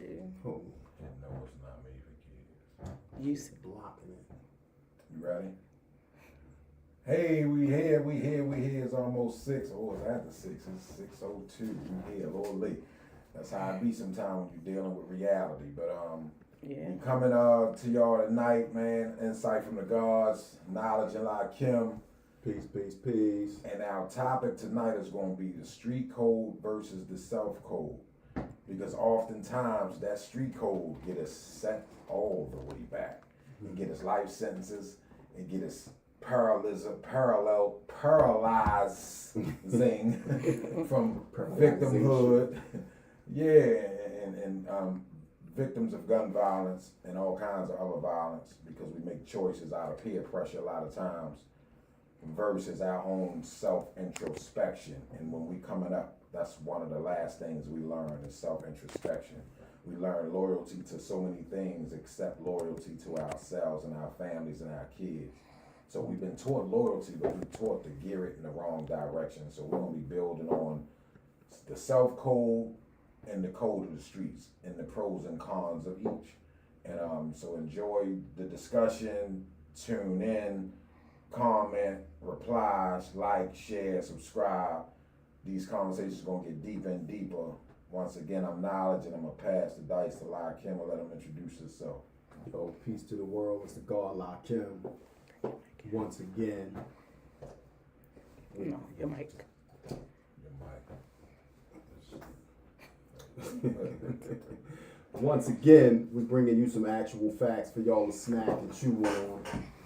you. Oh, And no, it's not made for kids. You see. blocking it. You ready? Hey, we here. It's almost 6. Oh, it's after 6. It's 6:02. We here, a little late. That's how it be sometimes when you're dealing with reality. But Yeah. we coming to y'all tonight, man. Insight from the Godz, knowledge in Lakhem. Peace. And our topic tonight is going to be the street code versus the self code. Because oftentimes that street code get us sent all the way back. And get us life sentences and get us paralyzing from victimhood. Yeah, and victims of gun violence and all kinds of other violence because we make choices out of peer pressure a lot of times versus our own self-introspection. And when we coming up, that's one of the last things we learn is self-introspection. We learn loyalty to so many things except loyalty to ourselves and our families and our kids. So we've been taught loyalty, but we're taught to gear it in the wrong direction. So we're going to be building on the self-code and the code of the streets and the pros and cons of each. And so enjoy the discussion, tune in, comment, reply, like, share, subscribe. These conversations are going to get deeper and deeper. Once again, I'm Knowledge, and I'm going to pass the dice to Lakhem and let him introduce himself. Yo, peace to the world. It's the God Lakhem. Once again. No, your mic. Your mic. Once again, we're bringing you some actual facts for y'all to snack and chew on.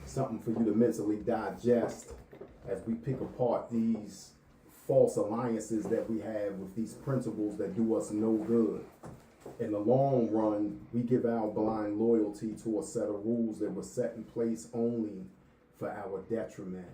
Something for you to mentally digest as we pick apart these false alliances that we have with these principles that do us no good. In the long run, we give our blind loyalty to a set of rules that were set in place only for our detriment.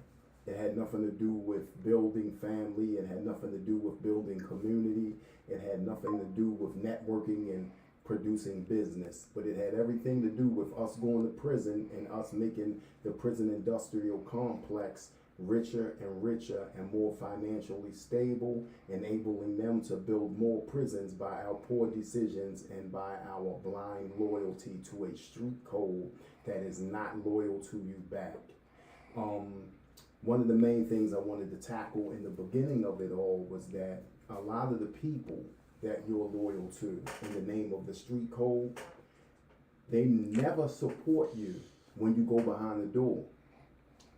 It had nothing to do with building family. It had nothing to do with building community. It had nothing to do with networking and producing business. But it had everything to do with us going to prison and us making the prison industrial complex richer and richer and more financially stable, enabling them to build more prisons by our poor decisions and by our blind loyalty to a street code that is not loyal to you back. One of the main things I wanted to tackle in the beginning of it all was that a lot of the people that you're loyal to in the name of the street code, they never support you when you go behind the door.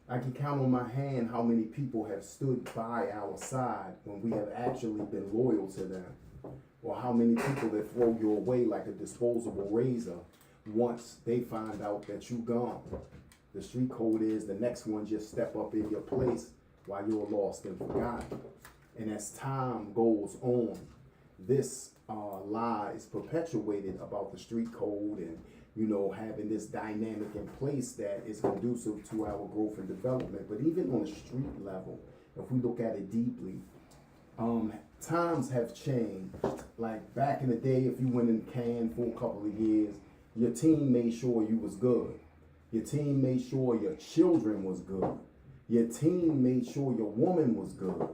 I can count on my hand how many people have stood by our side when we have actually been loyal to them, or how many people that throw you away like a disposable razor once they find out that you gone. The street code is the next one just step up in your place while you're lost and forgotten. And as time goes on, this lie is perpetuated about the street code and having this dynamic in place that is conducive to our growth and development. But even on a street level, if we look at it deeply, times have changed. Like back in the day, if you went in Cannes for a couple of years, your team made sure you was good. Your team made sure your children was good. Your team made sure your woman was good.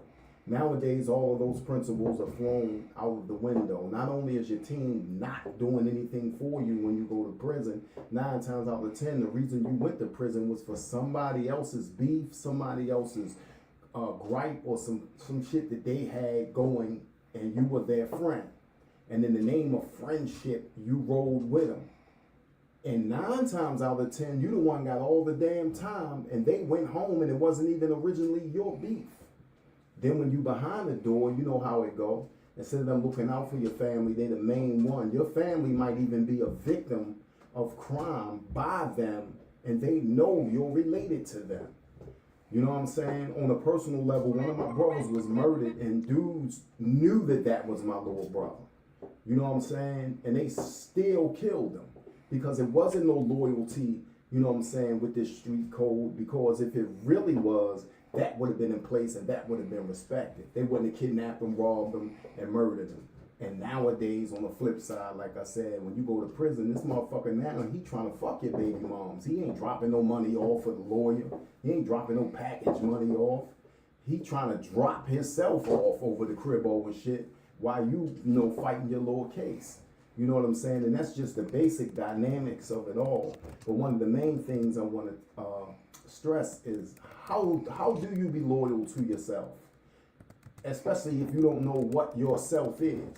Nowadays, all of those principles are thrown out of the window. Not only is your team not doing anything for you when you go to prison, 9 times out of 10, the reason you went to prison was for somebody else's beef, somebody else's gripe, or some shit that they had going, and you were their friend. And in the name of friendship, you rolled with them. And 9 times out of 10, you the one got all the damn time, and they went home, and it wasn't even originally your beef. Then when you behind the door, you know how it go. Instead of them looking out for your family, they the main one. Your family might even be a victim of crime by them, and they know you're related to them. You know what I'm saying? On a personal level, one of my brothers was murdered, and dudes knew that was my little brother. You know what I'm saying? And they still killed him because it wasn't no loyalty, you know what I'm saying, with this street code. Because if it really was, that would have been in place and that would have been respected. They wouldn't have kidnapped them, robbed them, and murdered them. And nowadays, on the flip side, like I said, when you go to prison, this motherfucker now, he trying to fuck your baby moms. He ain't dropping no money off for the lawyer. He ain't dropping no package money off. He trying to drop himself off over the crib over shit while you fighting your little case. You know what I'm saying? And that's just the basic dynamics of it all. But one of the main things I want to stress is how do you be loyal to yourself? Especially if you don't know what yourself is.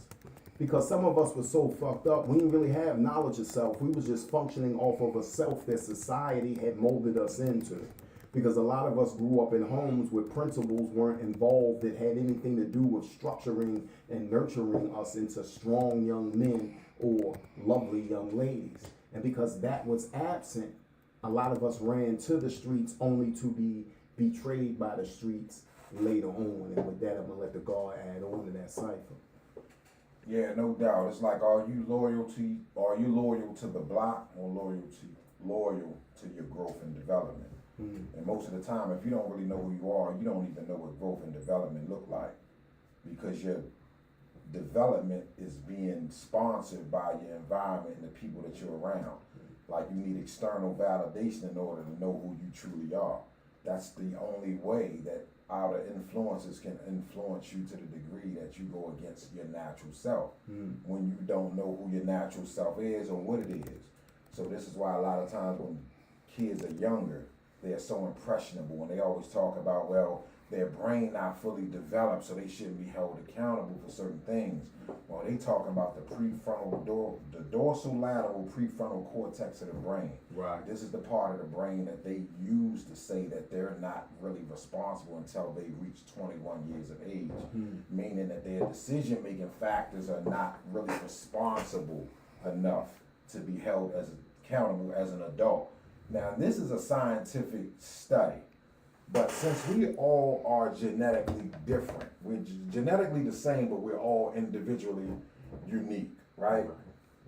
Because some of us were so fucked up, we didn't really have knowledge of self. We was just functioning off of a self that society had molded us into. Because a lot of us grew up in homes where principles weren't involved that had anything to do with structuring and nurturing us into strong young men or lovely young ladies. And because that was absent, a lot of us ran to the streets only to be betrayed by the streets later on. And with that, I'm gonna let the guard add on to that cipher. Yeah, no doubt. It's like, are you loyal to the block, or loyal to your growth and development? And most of the time, if you don't really know who you are, you don't even know what growth and development look like, because your development is being sponsored by your environment and the people that you're around. Like, you need external validation in order to know who you truly are. That's the only way that outer influences can influence you to the degree that you go against your natural self when you don't know who your natural self is or what it is. So this is why a lot of times when kids are younger, they're so impressionable, and they always talk about, well, their brain not fully developed, so they shouldn't be held accountable for certain things. Well, they talking about the dorsolateral prefrontal cortex of the brain. Right. This is the part of the brain that they use to say that they're not really responsible until they reach 21 years of age, meaning that their decision-making factors are not really responsible enough to be held as accountable as an adult. Now, this is a scientific study, but since we all are genetically different, we're genetically the same, but we're all individually unique, right?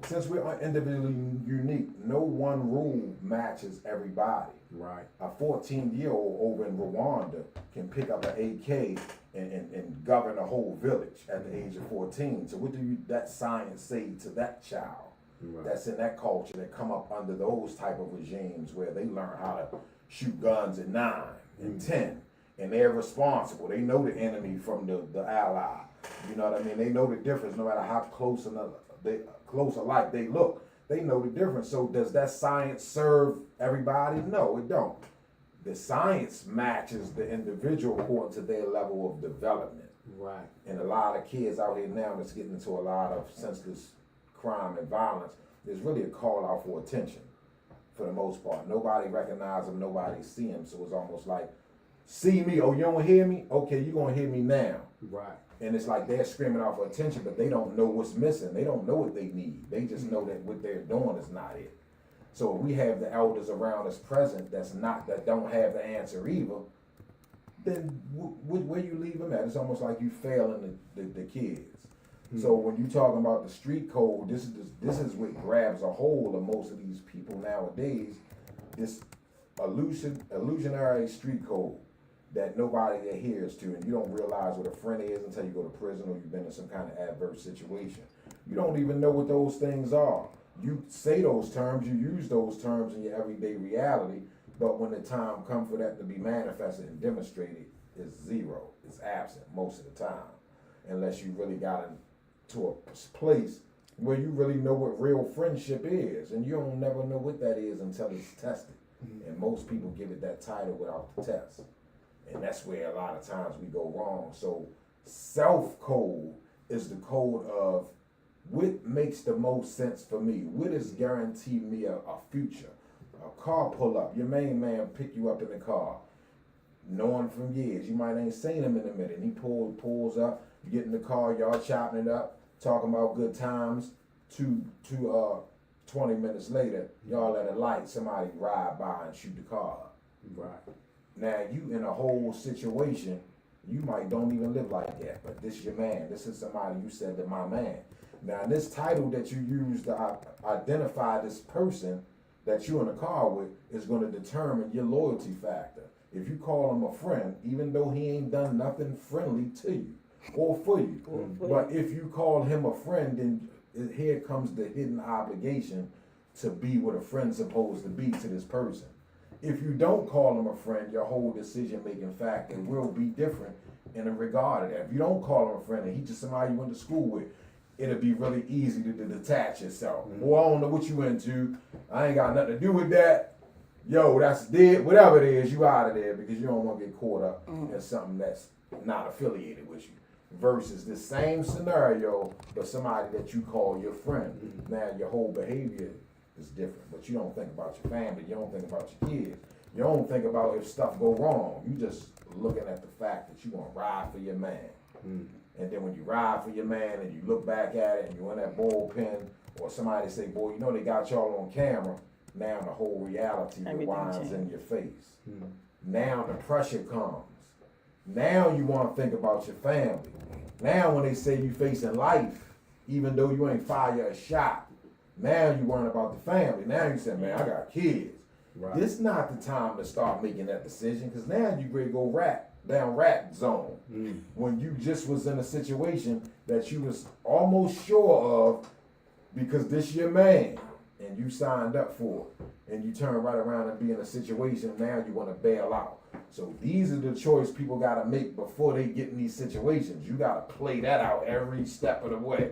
Since we're individually unique, no one rule matches everybody. Right. A 14-year-old over in Rwanda can pick up an AK and govern a whole village at the age of 14. So what do that science say to that child? Right. That's in that culture that come up under those type of regimes where they learn how to shoot guns at 9 and 10, and they're responsible. They know the enemy from the ally. You know what I mean? They know the difference no matter how close alike they look. They know the difference. So does that science serve everybody? No, it don't. The science matches the individual according to their level of development. Right. And a lot of kids out here now that's getting into a lot of senseless crime and violence, there's really a call out for attention for the most part. Nobody recognize them, nobody see them, so it's almost like, see me, oh, you don't hear me? Okay, you're gonna hear me now. Right. And it's like they're screaming out for attention, but they don't know what's missing. They don't know what they need. They just know that what they're doing is not it. So if we have the elders around us present that don't have the answer either, then where you leave them at? It's almost like you failing the kids. So when you talking about the street code, this is what grabs a hold of most of these people nowadays. This illusionary street code that nobody adheres to, and you don't realize what a friend is until you go to prison or you've been in some kind of adverse situation. You don't even know what those things are. You say those terms, you use those terms in your everyday reality, but when the time comes for that to be manifested and demonstrated, it's zero. It's absent most of the time, unless you really got to a place where you really know what real friendship is, and you don't never know what that is until it's tested. And most people give it that title without the test, and that's where a lot of times we go wrong. So self-code is the code of what makes the most sense for me, what is guaranteed me a future. A car pull up, your main man pick you up in the car, knowing from years, you might ain't seen him in a minute, and he pulls up, you get in the car, y'all chopping it up, talking about good times. 20 minutes later, y'all at a light, somebody ride by and shoot the car up. Right. Now you in a whole situation, you might don't even live like that, but this your man. This is somebody you said that my man. Now this title that you use to identify this person that you're in a car with is going to determine your loyalty factor. If you call him a friend, even though he ain't done nothing friendly to you or for you, but if you call him a friend, then here comes the hidden obligation to be what a friend's supposed to be to this person. If you don't call him a friend, your whole decision-making factor will be different in the regard of that. If you don't call him a friend and he's just somebody you went to school with, it'll be really easy to detach yourself. Boy, I don't know what you into. I ain't got nothing to do with that. Yo, that's dead. Whatever it is, you out of there because you don't want to get caught up in something that's not affiliated with you. Versus the same scenario, but somebody that you call your friend. Now your whole behavior is different, but you don't think about your family. You don't think about your kids. You don't think about if stuff go wrong. You just looking at the fact that you want to ride for your man. And then when you ride for your man and you look back at it and you in that bullpen, or somebody say, boy, you know they got y'all on camera. Now the whole reality rewinds in your face. Now the pressure comes. Now you want to think about your family. Now when they say you facing life, even though you ain't fire a shot, now you worrying about the family. Now you say, man, I got kids. Right. This not the time to start making that decision, because now you ready to go down rat zone. When you just was in a situation that you was almost sure of, because this your man and you signed up for it, and you turn right around and be in a situation now you want to bail out. So these are the choice people got to make before they get in these situations. You got to play that out every step of the way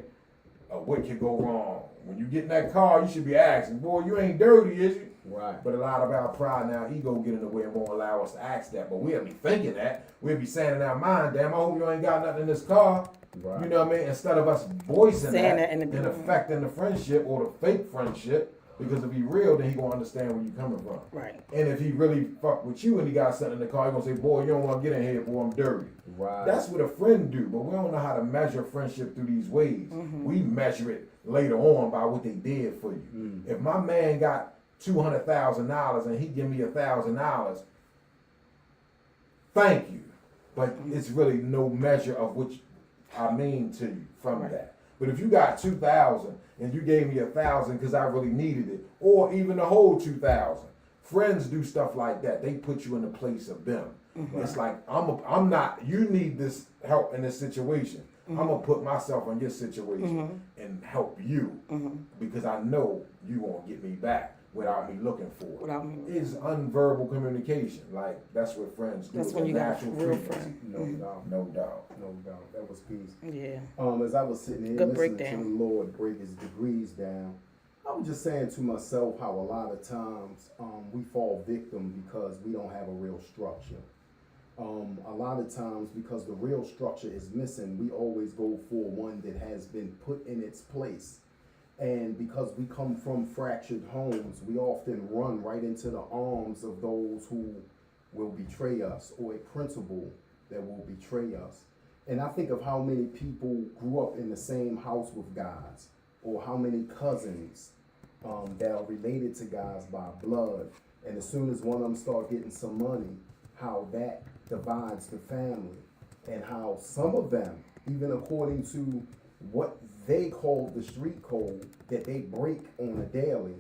of what could go wrong. When you get in that car, you should be asking, boy, you ain't dirty, is you? Right. But a lot of our pride and our ego get in the way and won't allow us to ask that. But we'll be thinking that. We'll be saying in our mind, damn, I hope you ain't got nothing in this car. Right. You know what I mean? Instead of us voicing that and affecting the friendship or the fake friendship. Because if he real, then he gonna understand where you coming from. Right. And if he really fuck with you and he got something in the car, he gonna say, boy, you don't want to get in here, boy, I'm dirty. Right. That's what a friend do, but we don't know how to measure friendship through these ways. We measure it later on by what they did for you. If my man got $200,000 and he give me $1,000, thank you. But it's really no measure of what I mean to you from that. But if you got 2,000 and you gave me 1,000 because I really needed it, or even the whole 2,000, friends do stuff like that. They put you in the place of them. It's like I'm not. You need this help in this situation. I'm gonna put myself in your situation and help you because I know you won't get me back without me looking for it. It's unverbal communication. Like that's what friends do. That's when you got a real friend. No doubt. No doubt. No doubt. That was peace. Yeah. As I was sitting here listening to the Lord break his degrees down, I was just saying to myself how a lot of times we fall victim because we don't have a real structure. A lot of times because the real structure is missing, we always go for one that has been put in its place. And because we come from fractured homes, we often run right into the arms of those who will betray us, or a principal that will betray us. And I think of how many people grew up in the same house with guys, or how many cousins that are related to guys by blood. And as soon as one of them start getting some money, how that divides the family, and how some of them, even according to what they call the street code that they break on a daily,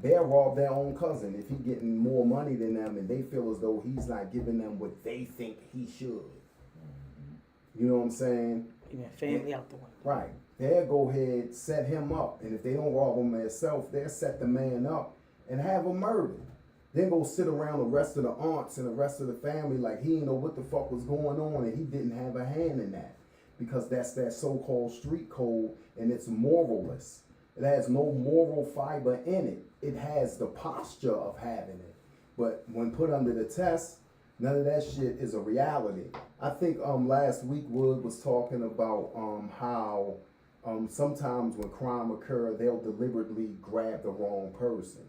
they'll rob their own cousin if he's getting more money than them and they feel as though he's not giving them what they think he should. You know what I'm saying? Yeah, family out the way. Right. They'll go ahead, set him up, and if they don't rob him themselves, they'll set the man up and have him murdered. Then go sit around the rest of the aunts and the rest of the family like he didn't know what the fuck was going on and he didn't have a hand in that. Because that's that so-called street code, and it's moralless. It has no moral fiber in it. It has the posture of having it. But when put under the test, none of that shit is a reality. I think last week Wood was talking about how sometimes when crime occurs, they'll deliberately grab the wrong person.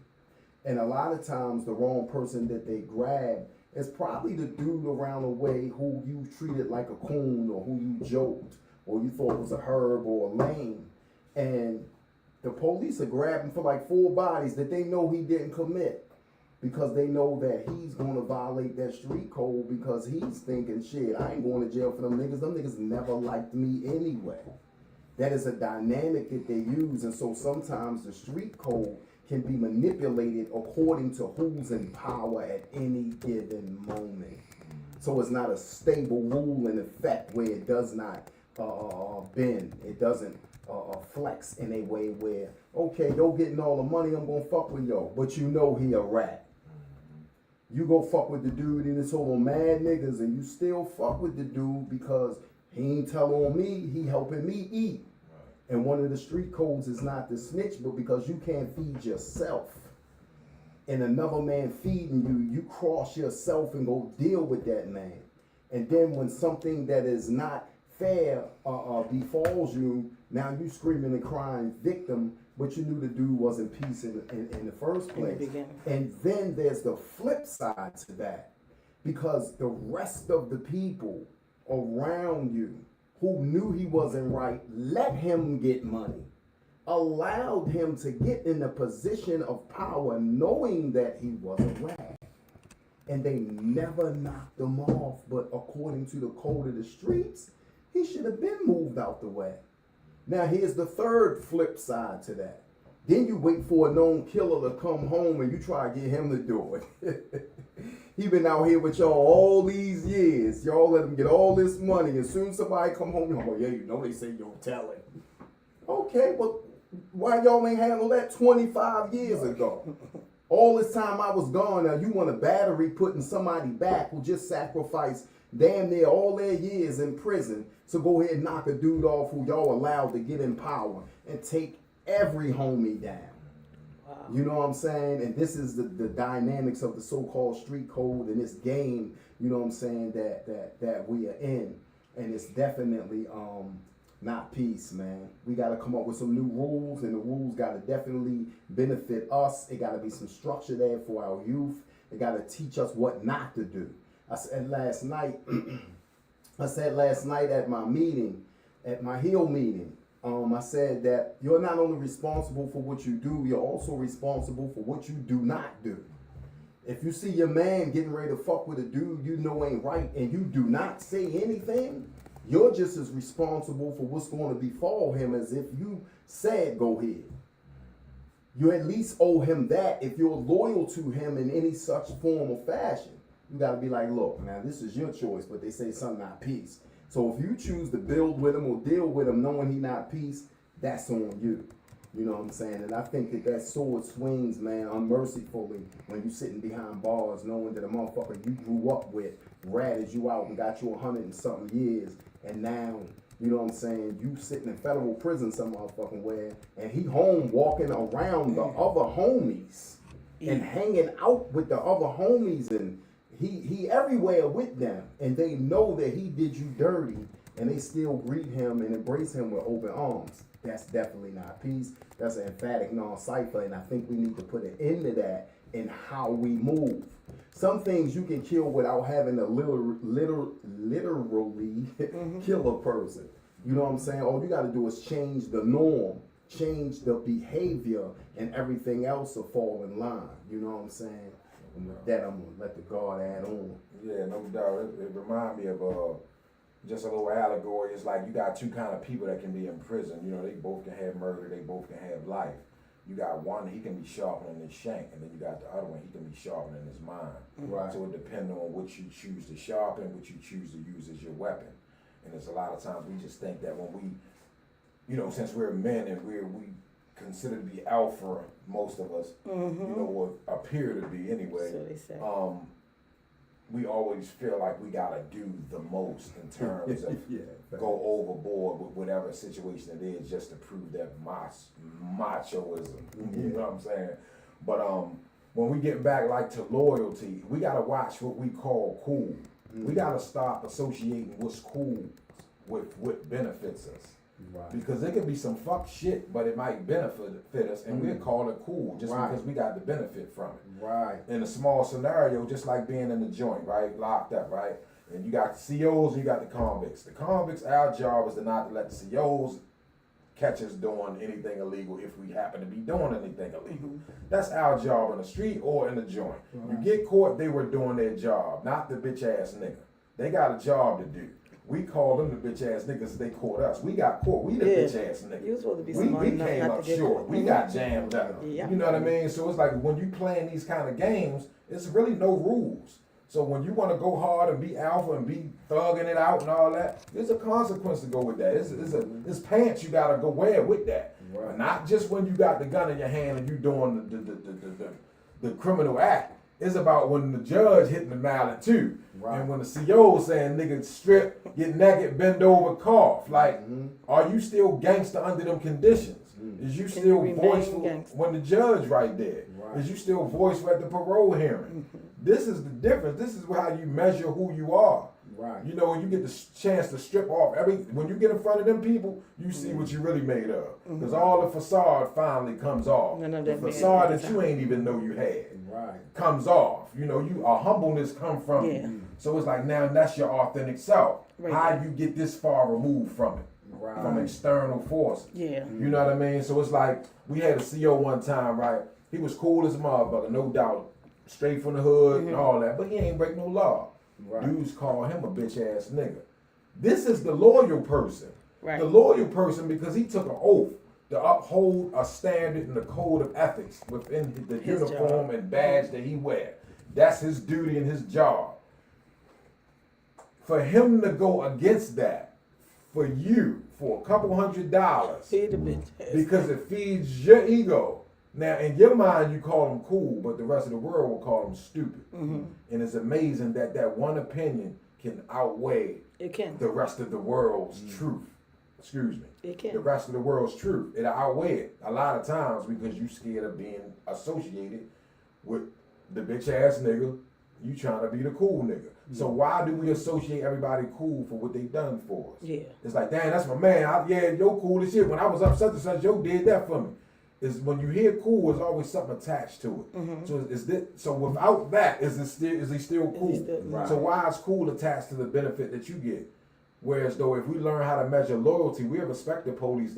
And a lot of times the wrong person that they grab is probably the dude around the way who you treated like a coon, or who you joked, or you thought was a herb or a lame. And the police are grabbing for like 4 bodies that they know he didn't commit, because they know that he's going to violate that street code, because he's thinking, shit, I ain't going to jail for them niggas. Them niggas never liked me anyway. That is a dynamic that they use. And so sometimes the street code can be manipulated according to who's in power at any given moment. So it's not a stable rule in effect where it does not bend. It doesn't flex in a way where, okay, yo getting all the money, I'm gonna fuck with yo, but you know he a rat. You go fuck with the dude and it's all mad niggas, and you still fuck with the dude because he ain't tell on me, he helping me eat. And one of the street codes is not to snitch, but because you can't feed yourself and another man feeding you, you cross yourself and go deal with that man. And then when something that is not fair befalls you, now you screaming and crying victim, but you knew the dude was in peace in the first place. And then there's the flip side to that, because the rest of the people around you who knew he wasn't right let him get money, allowed him to get in a position of power knowing that he was a rat. And they never knocked him off, but according to the code of the streets, he should have been moved out the way. Now here's the third flip side to that. Then you wait for a known killer to come home and you try to get him to do it. He been out here with y'all all these years. Y'all let him get all this money. As soon as somebody come home, oh yeah, you know they say you'll tell it. Okay, but why y'all ain't handle that 25 years ago? All this time I was gone, now you want a battery putting somebody back who just sacrificed damn near all their years in prison to go ahead and knock a dude off who y'all allowed to get in power and take every homie down. Wow. You know what I'm saying? And this is the dynamics of the so-called street code and this game, you know what I'm saying, that we are in. And it's definitely not peace, man. We got to come up with some new rules, and the rules got to definitely benefit us. It got to be some structure there for our youth. It got to teach us what not to do. I said last night at my meeting, at my Hill meeting, I said that you're not only responsible for what you do, you're also responsible for what you do not do. If you see your man getting ready to fuck with a dude you know ain't right and you do not say anything, you're just as responsible for what's going to befall him as if you said go ahead. You at least owe him that if you're loyal to him in any such form or fashion. You got to be like, look, now this is your choice, but they say son not peace. So if you choose to build with him or deal with him knowing he not peace, that's on you. You know what I'm saying? And I think that sword swings, man, unmercifully when you sitting behind bars knowing that a motherfucker you grew up with ratted you out and got you 100 and something years, and now, you know what I'm saying, you sitting in federal prison some motherfucking where, and he home walking around the other homies and hanging out with the other homies, and he everywhere with them, and they know that he did you dirty, and they still greet him and embrace him with open arms. That's definitely not peace. That's an emphatic non-cipher, and I think we need to put an end to that in how we move. Some things you can kill without having to literally kill a person. You know what I'm saying? All you got to do is change the norm, change the behavior, and everything else will fall in line. You know what I'm saying? And with that, I'm going to let the God add on. Yeah, no doubt. It reminds me of just a little allegory. It's like you got two kind of people that can be in prison. You know, they both can have murder, they both can have life. You got one, he can be sharpening his shank, and then you got the other one, he can be sharpening his mind. Right. So it depends on what you choose to sharpen, what you choose to use as your weapon. And there's a lot of times we just think that when we, you know, since we're men and we consider to be alpha, most of us, you know, or appear to be anyway. So they say. We always feel like we gotta do the most in terms of go overboard with whatever situation it is just to prove that machoism. You know what I'm saying? But when we get back like to loyalty, we gotta watch what we call cool. We gotta stop associating what's cool with what benefits us. Right. Because it could be some fuck shit, but it might benefit us, and we'll call it cool just because we got the benefit from it. Right. In a small scenario, just like being in the joint, right, locked up, right, and you got the COs, and you got the convicts. The convicts, our job is to not let the COs catch us doing anything illegal if we happen to be doing anything illegal. That's our job in the street or in the joint. You get caught, they were doing their job, not the bitch ass nigga. They got a job to do. We call them the bitch ass niggas. They caught us. We got caught. We the bitch ass niggas. You was supposed to be we came up short. We got jammed up. You know what I mean? So it's like when you playing these kind of games, it's really no rules. So when you want to go hard and be alpha and be thugging it out and all that, there's a consequence to go with that. It's pants you gotta go wear with that. Right. Not just when you got the gun in your hand and you doing the criminal act. It's about when the judge hitting the mallet too. Right. And when the CO saying nigga strip, get naked, bend over, cough. Like, are you still gangster under them conditions? Is you still remain voiceful gangster? when the judge right there? Right. Is you still voiceful at the parole hearing? This is the difference. This is how you measure who you are. Right. You know, when you get the chance to strip off when you get in front of them people, you see what you really made of. Because all the facade finally comes off. None of The that made facade it. that you ain't even know you had Right. comes off. You know, a humbleness come from Yeah. you. So it's like now that's your authentic self. Right. How you get this far removed from it, Right. from external forces. Yeah. You know what I mean? So it's like we had a CO one time, right? He was cool as a motherfucker, no doubt, straight from the hood and all that, but he ain't break no law. Right. Dudes call him a bitch ass nigga. This is the loyal person. Right. The loyal person because he took an oath to uphold a standard and the code of ethics within the His uniform job. and badge that he wear. That's his duty and his job. For him to go against that, for you, for a couple $100, See the bitch. because it feeds your ego. Now, in your mind, you call them cool, but the rest of the world will call them stupid. And it's amazing that that one opinion can outweigh It can. the rest of the world's truth. Excuse me. It can. The rest of the world's truth. It'll outweigh it a lot of times because you scared of being associated with the bitch ass nigga. You trying to be the cool nigga. So why do we associate everybody cool for what they done for us? Yeah. It's like, damn, that's my man. Yeah, yo cool as shit. When I was up such and such, yo did that for me. Is when you hear cool, there's always something attached to it. So is this, so without that, is he still cool? still- Right. So why is cool attached to the benefit that you get? Whereas though, if we learn how to measure loyalty, we respect the police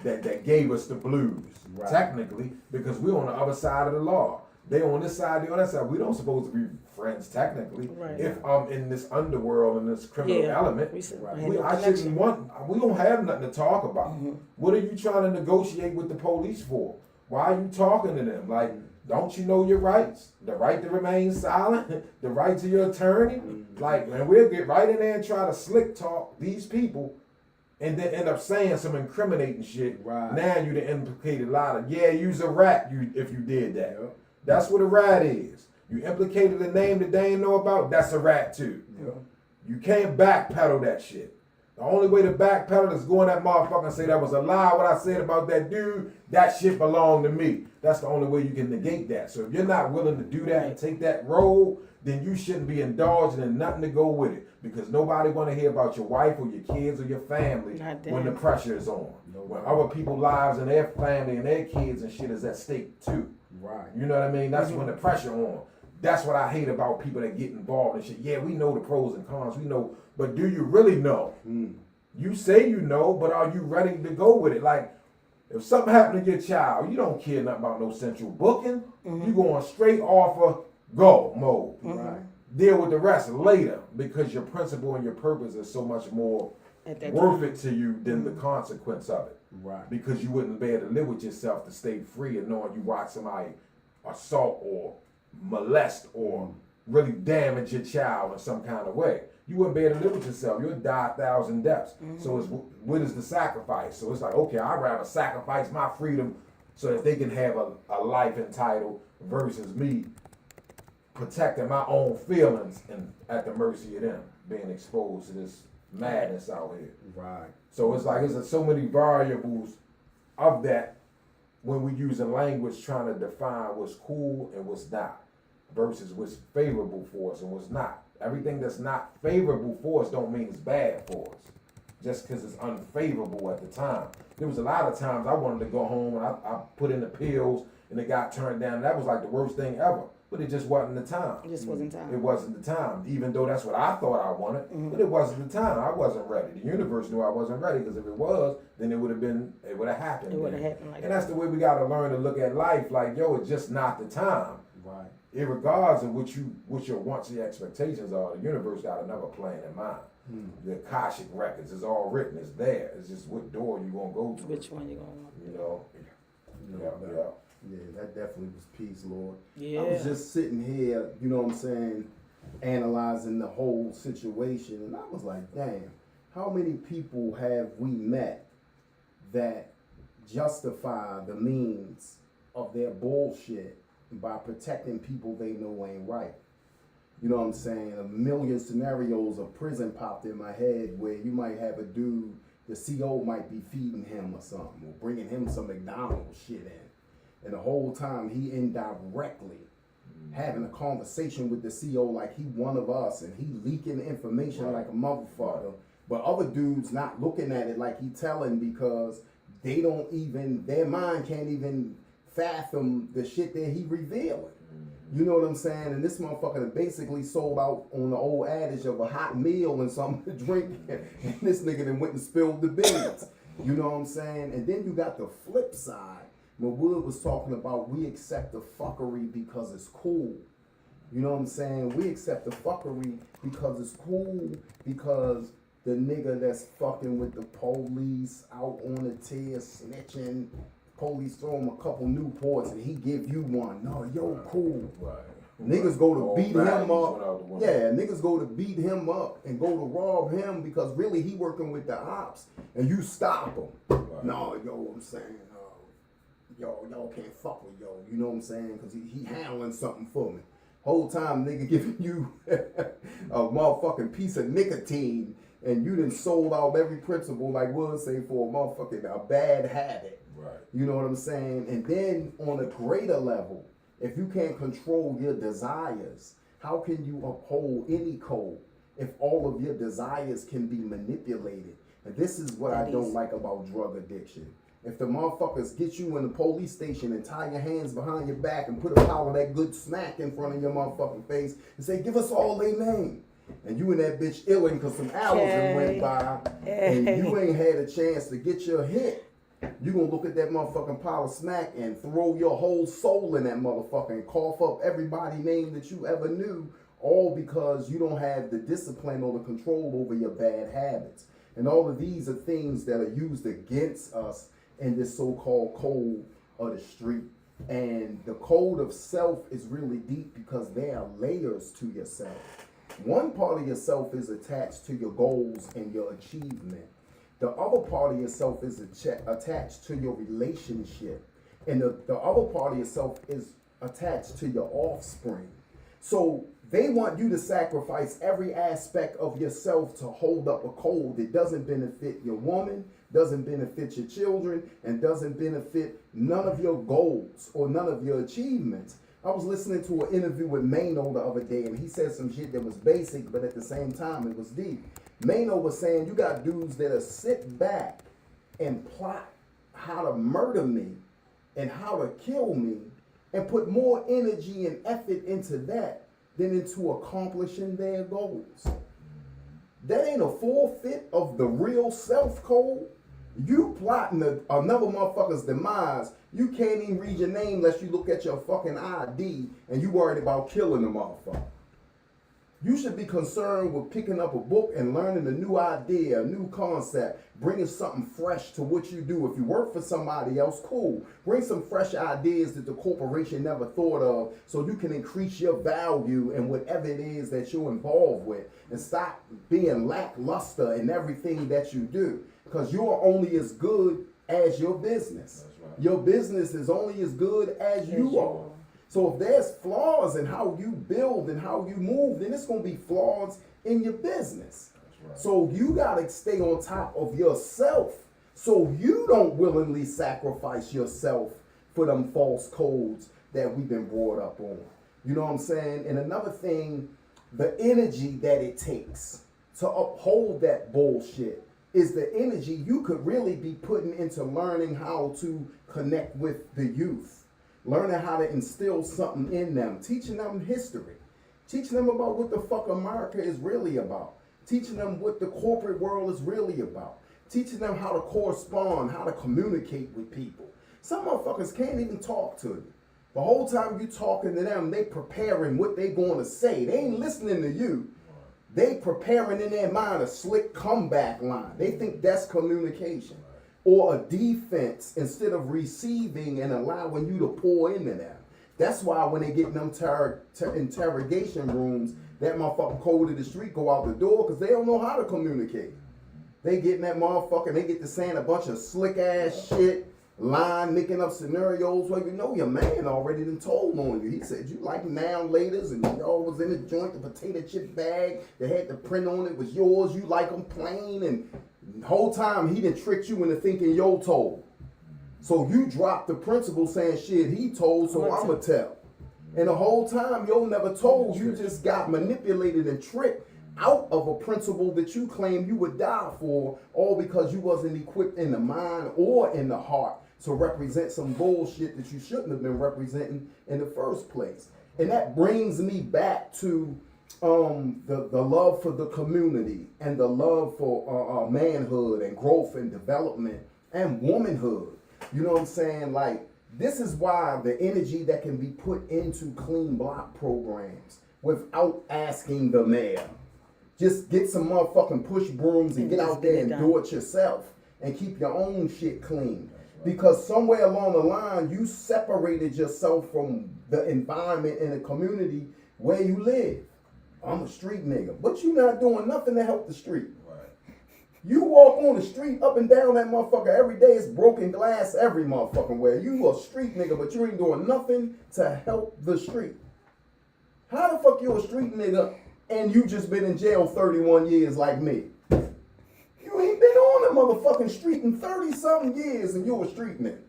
that gave us the blues, Right. technically, because we're on the other side of the law. They on this side, they on that side. We don't supposed to be friends technically. Right. If I'm in this underworld and this criminal Yeah. element, We said, Right. ain't no I connection. shouldn't want. We don't have nothing to talk about. What are you trying to negotiate with the police for? Why are you talking to them? Like, don't you know your rights? The right to remain silent, the right to your attorney. Like, man, we'll get right in there and try to slick talk these people, and then end up saying some incriminating shit. Right. Now you the implicated lie. Yeah, you's a rat. If you did that. Yep. That's what a rat is. You implicated a name that they ain't know about. That's a rat too. Yep. You can't backpedal that shit. The only way to backpedal is go in that motherfucker and say that was a lie. What I said about that dude, that shit belonged to me. That's the only way you can negate that. So if you're not willing to do that and take that role, then you shouldn't be indulging in nothing to go with it. Because nobody want to hear about your wife or your kids or your family Not when the them. pressure is on. When other people's lives and their family and their kids and shit is at stake too. Right. You know what I mean? That's when the pressure on. That's what I hate about people that get involved in shit. Yeah, we know the pros and cons. We know, but do you really know? You say you know, but are you ready to go with it? Like, if something happened to your child, you don't care nothing about no central booking. You going straight off of go mode. Right. Deal with the rest later because your principle and your purpose is so much more At that worth time. it to you than the consequence of it. Right. Because you wouldn't be able to live with yourself to stay free and knowing you watch somebody assault or molest or really damage your child in some kind of way. You wouldn't be able to live with yourself. You'll die 1,000 deaths. So it's what is the sacrifice? So it's like, okay, I'd rather sacrifice my freedom so that they can have a life entitled versus me protecting my own feelings and at the mercy of them being exposed to this madness out here. Right. So it's like there's so many variables of that when we using language trying to define what's cool and what's not versus what's favorable for us and what's not. Everything that's not favorable for us don't mean it's bad for us. Just because it's unfavorable at the time. There was a lot of times I wanted to go home and I put in the pills and it got turned down. That was like the worst thing ever. But it just wasn't the time. It just wasn't It time. wasn't the time, even though that's what I thought I wanted, but it wasn't the time. I wasn't ready. The universe knew I wasn't ready because if it was, then it would have happened. It would have then. happened like And that. that's the way we got to learn to look at life. Like, yo, it's just not the time. Right. Irregardless of what your wants and expectations are, the universe got another plan in mind. The Akashic records is all written. It's there. It's just what door you gonna go to. Which one you gonna want? You know. No doubt. Yeah, that definitely was peace, Lord. Yeah. I was just sitting here, you know what I'm saying, analyzing the whole situation, and I was like, damn, how many people have we met that justify the means of their bullshit by protecting people they know ain't right. You know what I'm saying? A million scenarios of prison popped in my head where you might have a dude, the CO might be feeding him or something, or bringing him some McDonald's shit in. And the whole time he indirectly having a conversation with the CO like he one of us, and he leaking information like a motherfucker. But other dudes not looking at it like he telling, because they don't even, their mind can't even fathom the shit that he revealing. You know what I'm saying? And this motherfucker basically sold out on the old adage of a hot meal and something to drink. And this nigga then went and spilled the beans. You know what I'm saying? And then you got the flip side. When Wood was talking about we accept the fuckery because it's cool. You know what I'm saying? We accept the fuckery because it's cool, because the nigga that's fucking with the police out on the tier snitching, police throw him a couple Newports and he give you one. No, yo, cool. Right. Niggas go to All beat him values up. went out the window. Yeah, niggas go to beat him up and go to rob him because really he working with the ops and you stop him. Right. No, yo, I'm saying, y'all can't fuck with yo. You know what I'm saying? Because he handling something for me. Whole time nigga giving you a motherfucking piece of nicotine and you done sold out every principle, like Wood say, for a motherfucking a bad habit. Right. You know what I'm saying? And then on a greater level, if you can't control your desires, how can you uphold any code if all of your desires can be manipulated? And this is what I don't like about drug addiction. If the motherfuckers get you in the police station and tie your hands behind your back and put a pile of that good smack in front of your motherfucking face and say, give us all their name. And you and that bitch illing because some hours went by and you ain't had a chance to get your hit. You gonna look at that motherfucking pile of smack and throw your whole soul in that motherfucker and cough up everybody name that you ever knew, all because you don't have the discipline or the control over your bad habits. And all of these are things that are used against us in this so-called code of the street. And the code of self is really deep because there are layers to yourself. One part of yourself is attached to your goals and your achievement. The other part of yourself is attached to your relationship. And the other part of yourself is attached to your offspring. So they want you to sacrifice every aspect of yourself to hold up a code that doesn't benefit your woman, doesn't benefit your children, and doesn't benefit none of your goals or none of your achievements. I was listening to an interview with Mano the other day, and he said some shit that was basic, but at the same time, it was deep. Mano was saying, you got dudes that'll sit back and plot how to murder me and how to kill me and put more energy and effort into that than into accomplishing their goals. That ain't a forfeit of the real self code. You plotting another motherfucker's demise. You can't even read your name unless you look at your fucking ID and you worried about killing the motherfucker. You should be concerned with picking up a book and learning a new idea, a new concept, bringing something fresh to what you do. If you work for somebody else, cool. Bring some fresh ideas that the corporation never thought of so you can increase your value in whatever it is that you're involved with, and stop being lackluster in everything that you do, because you're only as good as your business. That's right. Your business is only as good as you are. So if there's flaws in how you build and how you move, then it's going to be flaws in your business. Right. So you got to stay on top of yourself so you don't willingly sacrifice yourself for them false codes that we've been brought up on. You know what I'm saying? And another thing, the energy that it takes to uphold that bullshit is the energy you could really be putting into learning how to connect with the youth. Learning how to instill something in them, teaching them history, teaching them about what the fuck America is really about, teaching them what the corporate world is really about, teaching them how to correspond, how to communicate with people. Some motherfuckers can't even talk to you. The whole time you talking to them, they preparing what they going to say. They ain't listening to you. They preparing in their mind a slick comeback line. They think that's communication. Or a defense instead of receiving and allowing you to pour into them. That's why when they get in them interrogation rooms, that motherfucking code of the street go out the door because they don't know how to communicate. They get in that motherfucker, they get to saying a bunch of slick ass shit, lying, making up scenarios where you know your man already done told on you. He said you like now laters and y'all was in the joint, the potato chip bag that had the print on it was yours. You like them plain, and the whole time he done tricked you into thinking yo told. So you dropped the principle saying shit he told, so I'ma tell. And the whole time yo never told. You just got manipulated and tricked out of a principle that you claim you would die for, all because you wasn't equipped in the mind or in the heart to represent some bullshit that you shouldn't have been representing in the first place. And that brings me back to the love for the community and the love for manhood and growth and development and womanhood. You know what I'm saying? Like, this is why the energy that can be put into clean block programs without asking the mayor. Just get some motherfucking push brooms and get out there and do it yourself and keep your own shit clean. Because somewhere along the line, you separated yourself from the environment and the community where you live. I'm a street nigga, but you not doing nothing to help the street. Right. You walk on the street up and down that motherfucker every day. It's broken glass every motherfucking where. You a street nigga, but you ain't doing nothing to help the street. How the fuck you a street nigga and you just been in jail 31 years like me? You ain't been on the motherfucking street in 30-something years and you a street nigga.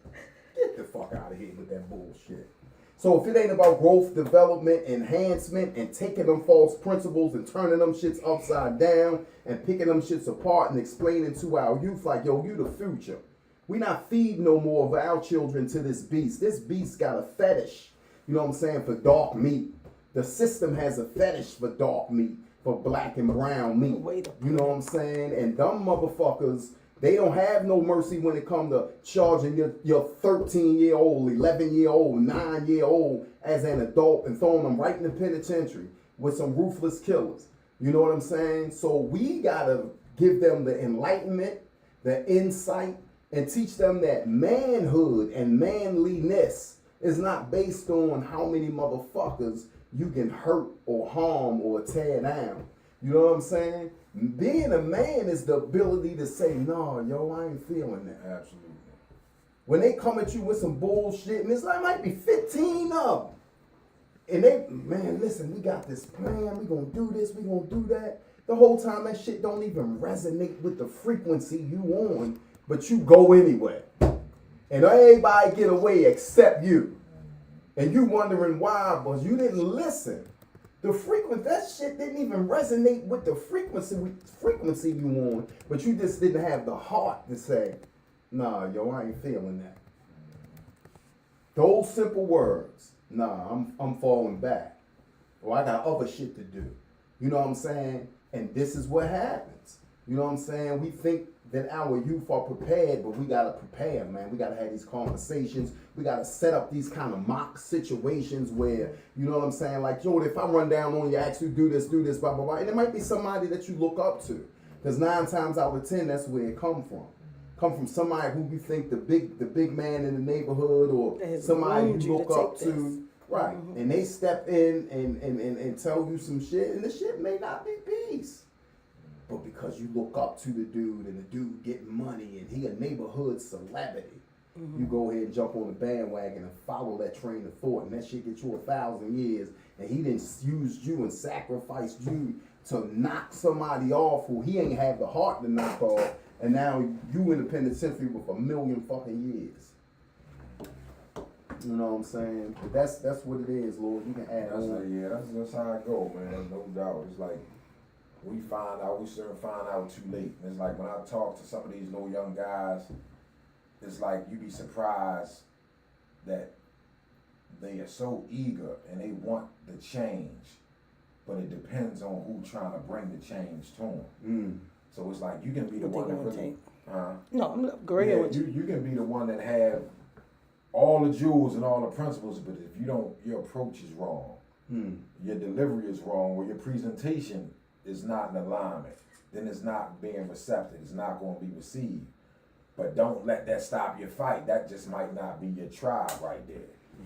Get the fuck out of here with that bullshit. So if it ain't about growth, development, enhancement, and taking them false principles and turning them shits upside down and picking them shits apart and explaining to our youth like, yo, you the future. We not feed no more of our children to this beast. This beast got a fetish, you know what I'm saying, for dark meat. The system has a fetish for dark meat, for black and brown meat. You know what I'm saying? And dumb motherfuckers, they don't have no mercy when it comes to charging your 13-year-old, 11-year-old, 9-year-old as an adult and throwing them right in the penitentiary with some ruthless killers. You know what I'm saying? So we gotta give them the enlightenment, the insight, and teach them that manhood and manliness is not based on how many motherfuckers you can hurt or harm or tear down. You know what I'm saying? Being a man is the ability to say, no, yo, I ain't feeling that. Absolutely. When they come at you with some bullshit, and it's like, might be 15 of them. And they, man, listen, we got this plan, we gonna do this, we gonna do that. The whole time that shit don't even resonate with the frequency you on, but you go anyway. And everybody get away except you. And you wondering why, but you didn't listen. That shit didn't even resonate with the frequency you on, but you just didn't have the heart to say, nah, yo, I ain't feeling that. Those simple words, nah, I'm falling back. Or I got other shit to do. You know what I'm saying? And this is what happens. You know what I'm saying? We think that our youth are prepared, but we gotta prepare, man. We gotta have these conversations. We gotta set up these kind of mock situations where, you know what I'm saying? Like, yo, if I run down on you, ask you do this, blah, blah, blah. And it might be somebody that you look up to. Because 9 times out of 10, that's where it come from. Come from somebody who you think the big man in the neighborhood or somebody you look up to. Right. Mm-hmm. And they step in and tell you some shit, and the shit may not be peace. But because you look up to the dude and the dude getting money and he a neighborhood celebrity, you go ahead and jump on the bandwagon and follow that train of thought, and that shit get you 1,000 years, and he didn't use you and sacrificed you to knock somebody off who he ain't have the heart to knock off, and now you in the penitentiary with 1,000,000 fucking years. You know what I'm saying? But that's what it is, Lord. You can add on. That's how I go, man. No doubt. It's like, we soon find out too late. And it's like when I talk to some of these little young guys, it's like you be surprised that they are so eager and they want the change, but it depends on who trying to bring the change to them. So it's like you can be the one that really, no, I'm agreeing with you. You can be the one that have all the jewels and all the principles, but if you don't, your approach is wrong, your delivery is wrong, or your presentation is not in alignment, then it's not being receptive. It's not going to be received. But don't let that stop your fight. That just might not be your tribe right there.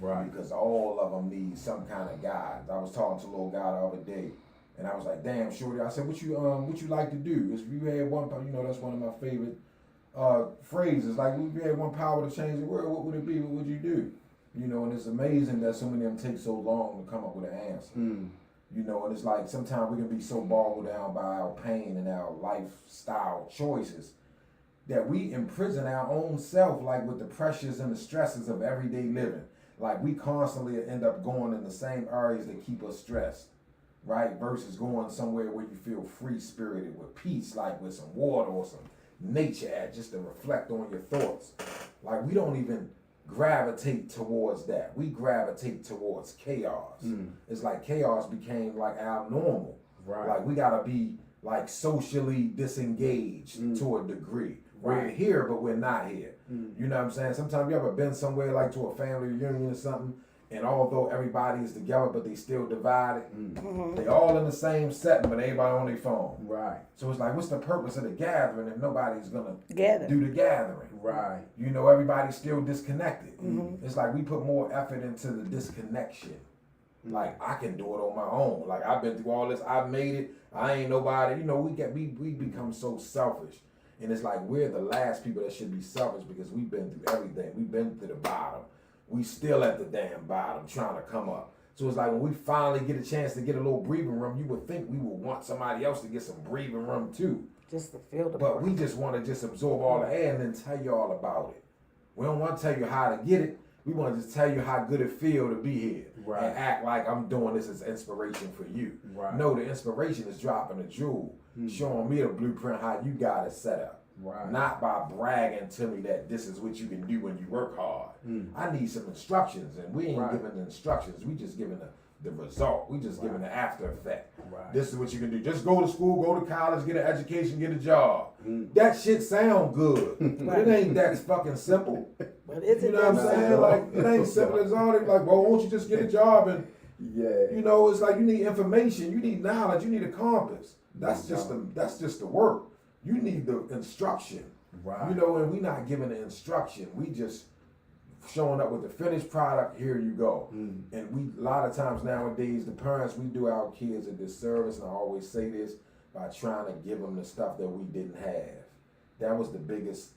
Right. Because all of them need some kind of guide. I was talking to a little guy the other day, and I was like, damn, shorty. I said, what you like to do? You had one, that's one of my favorite phrases like, if you had one power to change the world, what would it be? What would you do? You know, and it's amazing that so many of them take so long to come up with an answer. You know, and it's like sometimes we can be so boggled down by our pain and our lifestyle choices that we imprison our own self, like with the pressures and the stresses of everyday living. Like we constantly end up going in the same areas that keep us stressed, right? Versus going somewhere where you feel free spirited with peace, like with some water or some nature at, just to reflect on your thoughts. Like we don't even gravitate towards that. We gravitate towards chaos. It's like chaos became like our normal. Right. Like we gotta be like socially disengaged to a degree. We're here, but we're not here. You know what I'm saying? Sometimes you ever been somewhere like to a family reunion or something, and although everybody is together, but they still divided. They all in the same setting, but everybody on their phone. Right. So it's like, what's the purpose of the gathering if nobody's gonna Gather. do the gathering? Right. You know, everybody's still disconnected. It's like we put more effort into the disconnection. Like I can do it on my own. Like I've been through all this. I've made it. I ain't nobody. You know, we become so selfish. And it's like we're the last people that should be selfish because we've been through everything. We've been to the bottom. We still at the damn bottom trying to come up. So it's like when we finally get a chance to get a little breathing room, you would think we would want somebody else to get some breathing room too. Just to feel the But we just want to just absorb all the air and then tell you all about it. We don't want to tell you how to get it. We want to just tell you how good it feel to be here. Right. And act like I'm doing this as inspiration for you. Right. No, the inspiration is dropping a jewel, showing me the blueprint how you got it set up. Right. Not by bragging to me that this is what you can do when you work hard. I need some instructions, and we ain't giving the instructions. We just giving the result. We just giving the after effect. Right. This is what you can do. Just go to school, go to college, get an education, get a job. That shit sound good, but it ain't that fucking simple. But is You it know what I'm that saying? simple? Like it ain't simple as all that. Like, well, won't you just get a job and you know? It's like you need information, you need knowledge, you need a compass. That's just the work. You need the instruction. Right. You know, and we not giving the instruction. We just showing up with the finished product. Here you go. And we a lot of times nowadays, the parents, we do our kids a disservice, and I always say this by trying to give them the stuff that we didn't have. That was the biggest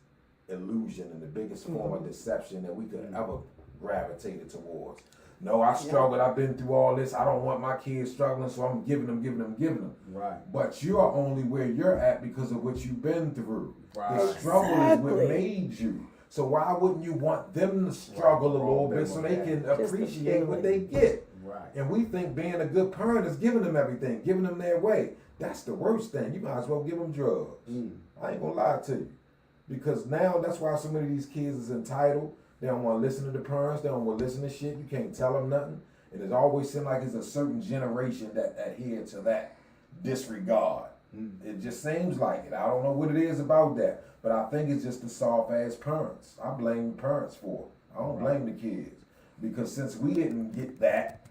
illusion and the biggest form of deception that we could ever gravitated towards. No, I struggled. I've been through all this. I don't want my kids struggling, so I'm giving them. Right. But you are only where you're at because of what you've been through. Right. The struggle is what made you. So why wouldn't you want them to struggle a little bit so they can appreciate what they get? Right. And we think being a good parent is giving them everything, giving them their way. That's the worst thing. You might as well give them drugs. I ain't gonna lie to you. Because now that's why so many of these kids is entitled. They don't want to listen to the parents. They don't want to listen to shit. You can't tell them nothing. And it always seems like it's a certain generation that adhere to that disregard. It just seems like it. I don't know what it is about that. But I think it's just the soft-ass parents. I blame the parents for it. I don't blame the kids. Because since we didn't get that,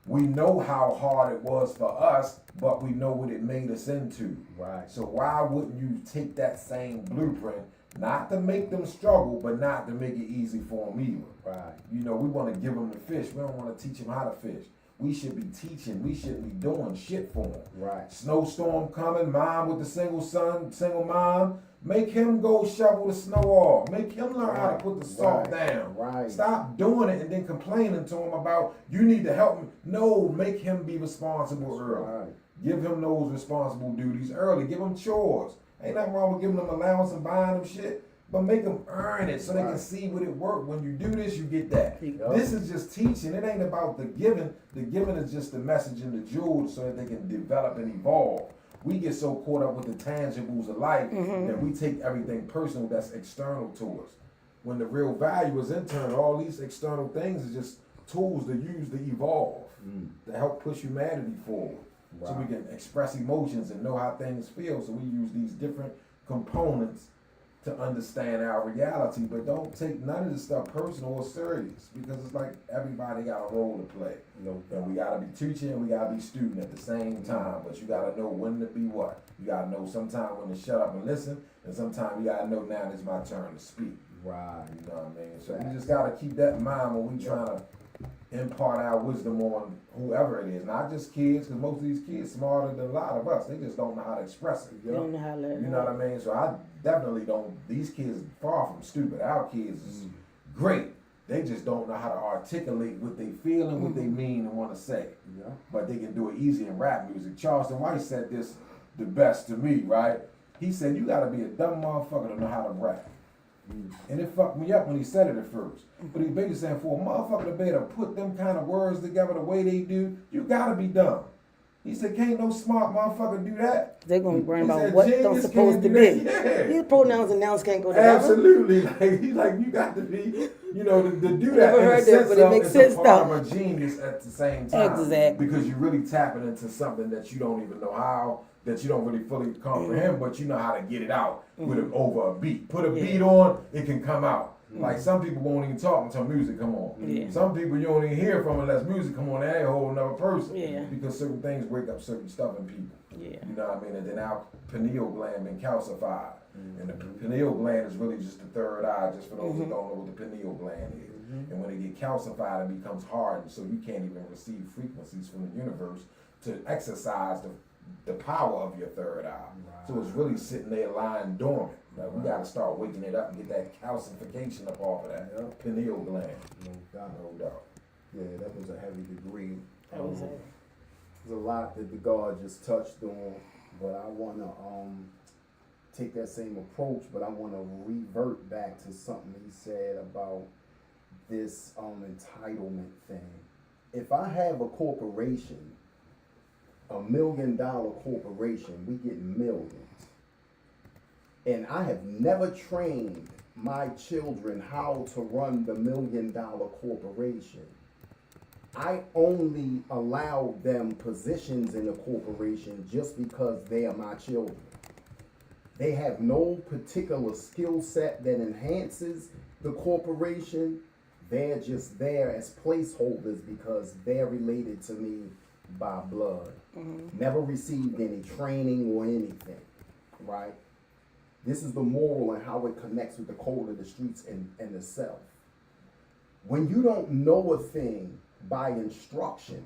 we know how hard it was for us, but we know what it made us into. Right. So why wouldn't you take that same blueprint, not to make them struggle, but not to make it easy for them either? Right. You know, we want to give them the fish. We don't want to teach them how to fish. We should be teaching. We shouldn't be doing shit for them. Right. Snowstorm coming, mom with the single mom. Make him go shovel the snow off. Make him learn how to put the salt down. Right. Stop doing it and then complaining to him about, you need to help me. No, make him be responsible early. Right. Give him those responsible duties early. Give him chores. Ain't nothing wrong with giving them allowance and buying them shit, but make them earn it so they can see what it worked. When you do this, you get that. This is just teaching. It ain't about the giving. The giving is just the message and the jewels so that they can develop and evolve. We get so caught up with the tangibles of life that we take everything personal that's external to us. When the real value is internal, all these external things is just tools to use to evolve, to help push humanity forward. Right. So we can express emotions and know how things feel. So we use these different components to understand our reality, but don't take none of this stuff personal or serious, because it's like everybody got a role to play. And we gotta be teaching and we gotta be student at the same time, but you gotta know when to be what. You gotta know sometime when to shut up and listen, and sometimes you gotta know now it's my turn to speak. Right. You know what I mean? So we just gotta keep that in mind when we trying to impart our wisdom on whoever it is, not just kids, because most of these kids smarter than a lot of us. They just don't know how to express it. They don't know how to let You know what I mean? So I definitely don't. These kids far from stupid. Our kids is great. They just don't know how to articulate what they feel and what they mean and want to say. Yeah. But they can do it easy in rap music. Charleston White said this the best to me, right? He said, you gotta be a dumb motherfucker to know how to rap. And it fucked me up when he said it at first. But he basically saying, for a motherfucker to be able to put them kind of words together the way they do, you gotta be dumb. He said, can't no smart motherfucker do that. They're gonna be worrying He about said, what they're genius supposed to can't be. do that. Yeah. These pronouns and nouns can't go together. Absolutely. Like, he's like, you got to be, you know, to do that. Never in heard a that, sense but it of makes it's sense a part though. of a genius at the same time. Exactly. Because you're really tapping into something that you don't even know how, that you don't really fully comprehend, but you know how to get it out with it over a beat. Put a beat on, it can come out. Like some people won't even talk until music come on. Yeah. Some people you don't even hear from unless music come on. They're a whole another person. Yeah. Because certain things wake up certain stuff in people. Yeah. You know what I mean? And then our pineal gland been calcified. And the pineal gland is really just the third eye, just for those that don't know what the pineal gland is. And when it get calcified, it becomes hardened, so you can't even receive frequencies from the universe to exercise the power of your third eye. Right. So it's really sitting there lying dormant. Like we gotta start waking it up and get that calcification up off of that pineal gland. No doubt. Yeah, that was a heavy degree. That was it. There's a lot that the God just touched on, but I wanna take that same approach, but I wanna revert back to something he said about this entitlement thing. If I have a corporation, $1 million corporation, we get millions. And I have never trained my children how to run the $1 million corporation. I only allow them positions in the corporation just because they are my children. They have no particular skill set that enhances the corporation. They're just there as placeholders because they're related to me by blood. Never received any training or anything, right? This is the moral and how it connects with the code of the streets and the self. When you don't know a thing by instruction,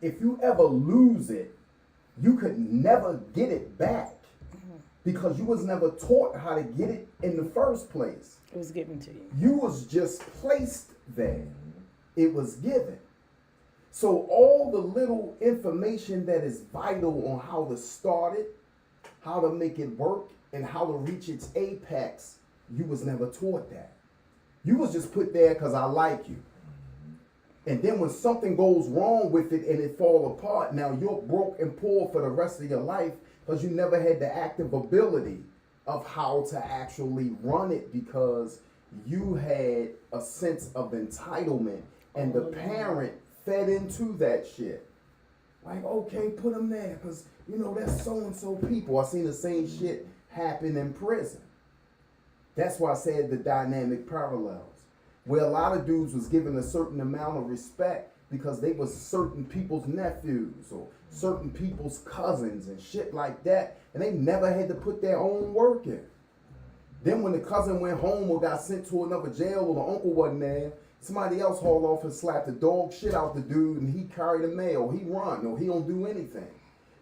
if you ever lose it, you could never get it back because you was never taught how to get it in the first place. It was given to you. You was just placed there. It was given. So all the little information that is vital on how to start it, how to make it work, and how to reach its apex, you was never taught that. You was just put there because I like you. And then when something goes wrong with it and it fall apart, now you're broke and poor for the rest of your life because you never had the active ability of how to actually run it because you had a sense of entitlement and the parent fed into that shit. Like, okay, put them there because, you know, that's so-and-so people. I seen the same shit happen in prison. That's why I said the dynamic parallels, where a lot of dudes was given a certain amount of respect because they was certain people's nephews or certain people's cousins and shit like that, and they never had to put their own work in. Then when the cousin went home or got sent to another jail or the uncle wasn't there, somebody else hauled off and slapped the dog shit out the dude and he carried the mail, he run, or he don't do anything.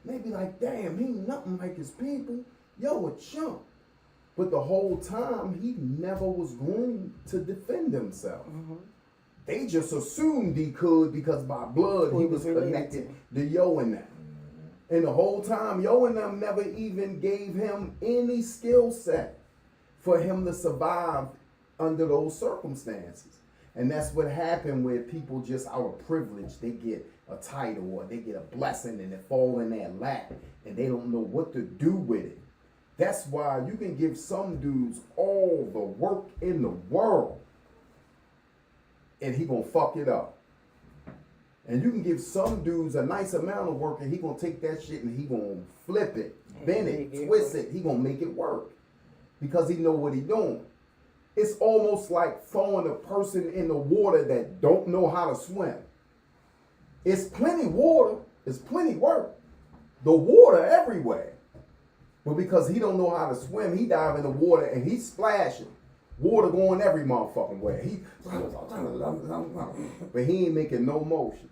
They be like, damn, he nothing like his people. Yo, a chump. But the whole time, he never was groomed to defend himself. They just assumed he could because by blood he was connected to Yo and them. And the whole time, Yo and them never even gave him any skill set for him to survive under those circumstances. And that's what happened where people just out of privilege, they get a title or they get a blessing and it fall in their lap and they don't know what to do with it. That's why you can give some dudes all the work in the world and he gonna fuck it up. And you can give some dudes a nice amount of work and he gonna take that shit and he gonna flip it, bend it, twist it, he gonna make it work because he know what he doing. It's almost like throwing a person in the water that don't know how to swim. It's plenty water, it's plenty work. The water everywhere. But because he don't know how to swim, he dive in the water and he's splashing. Water going every motherfucking way. But he ain't making no motion.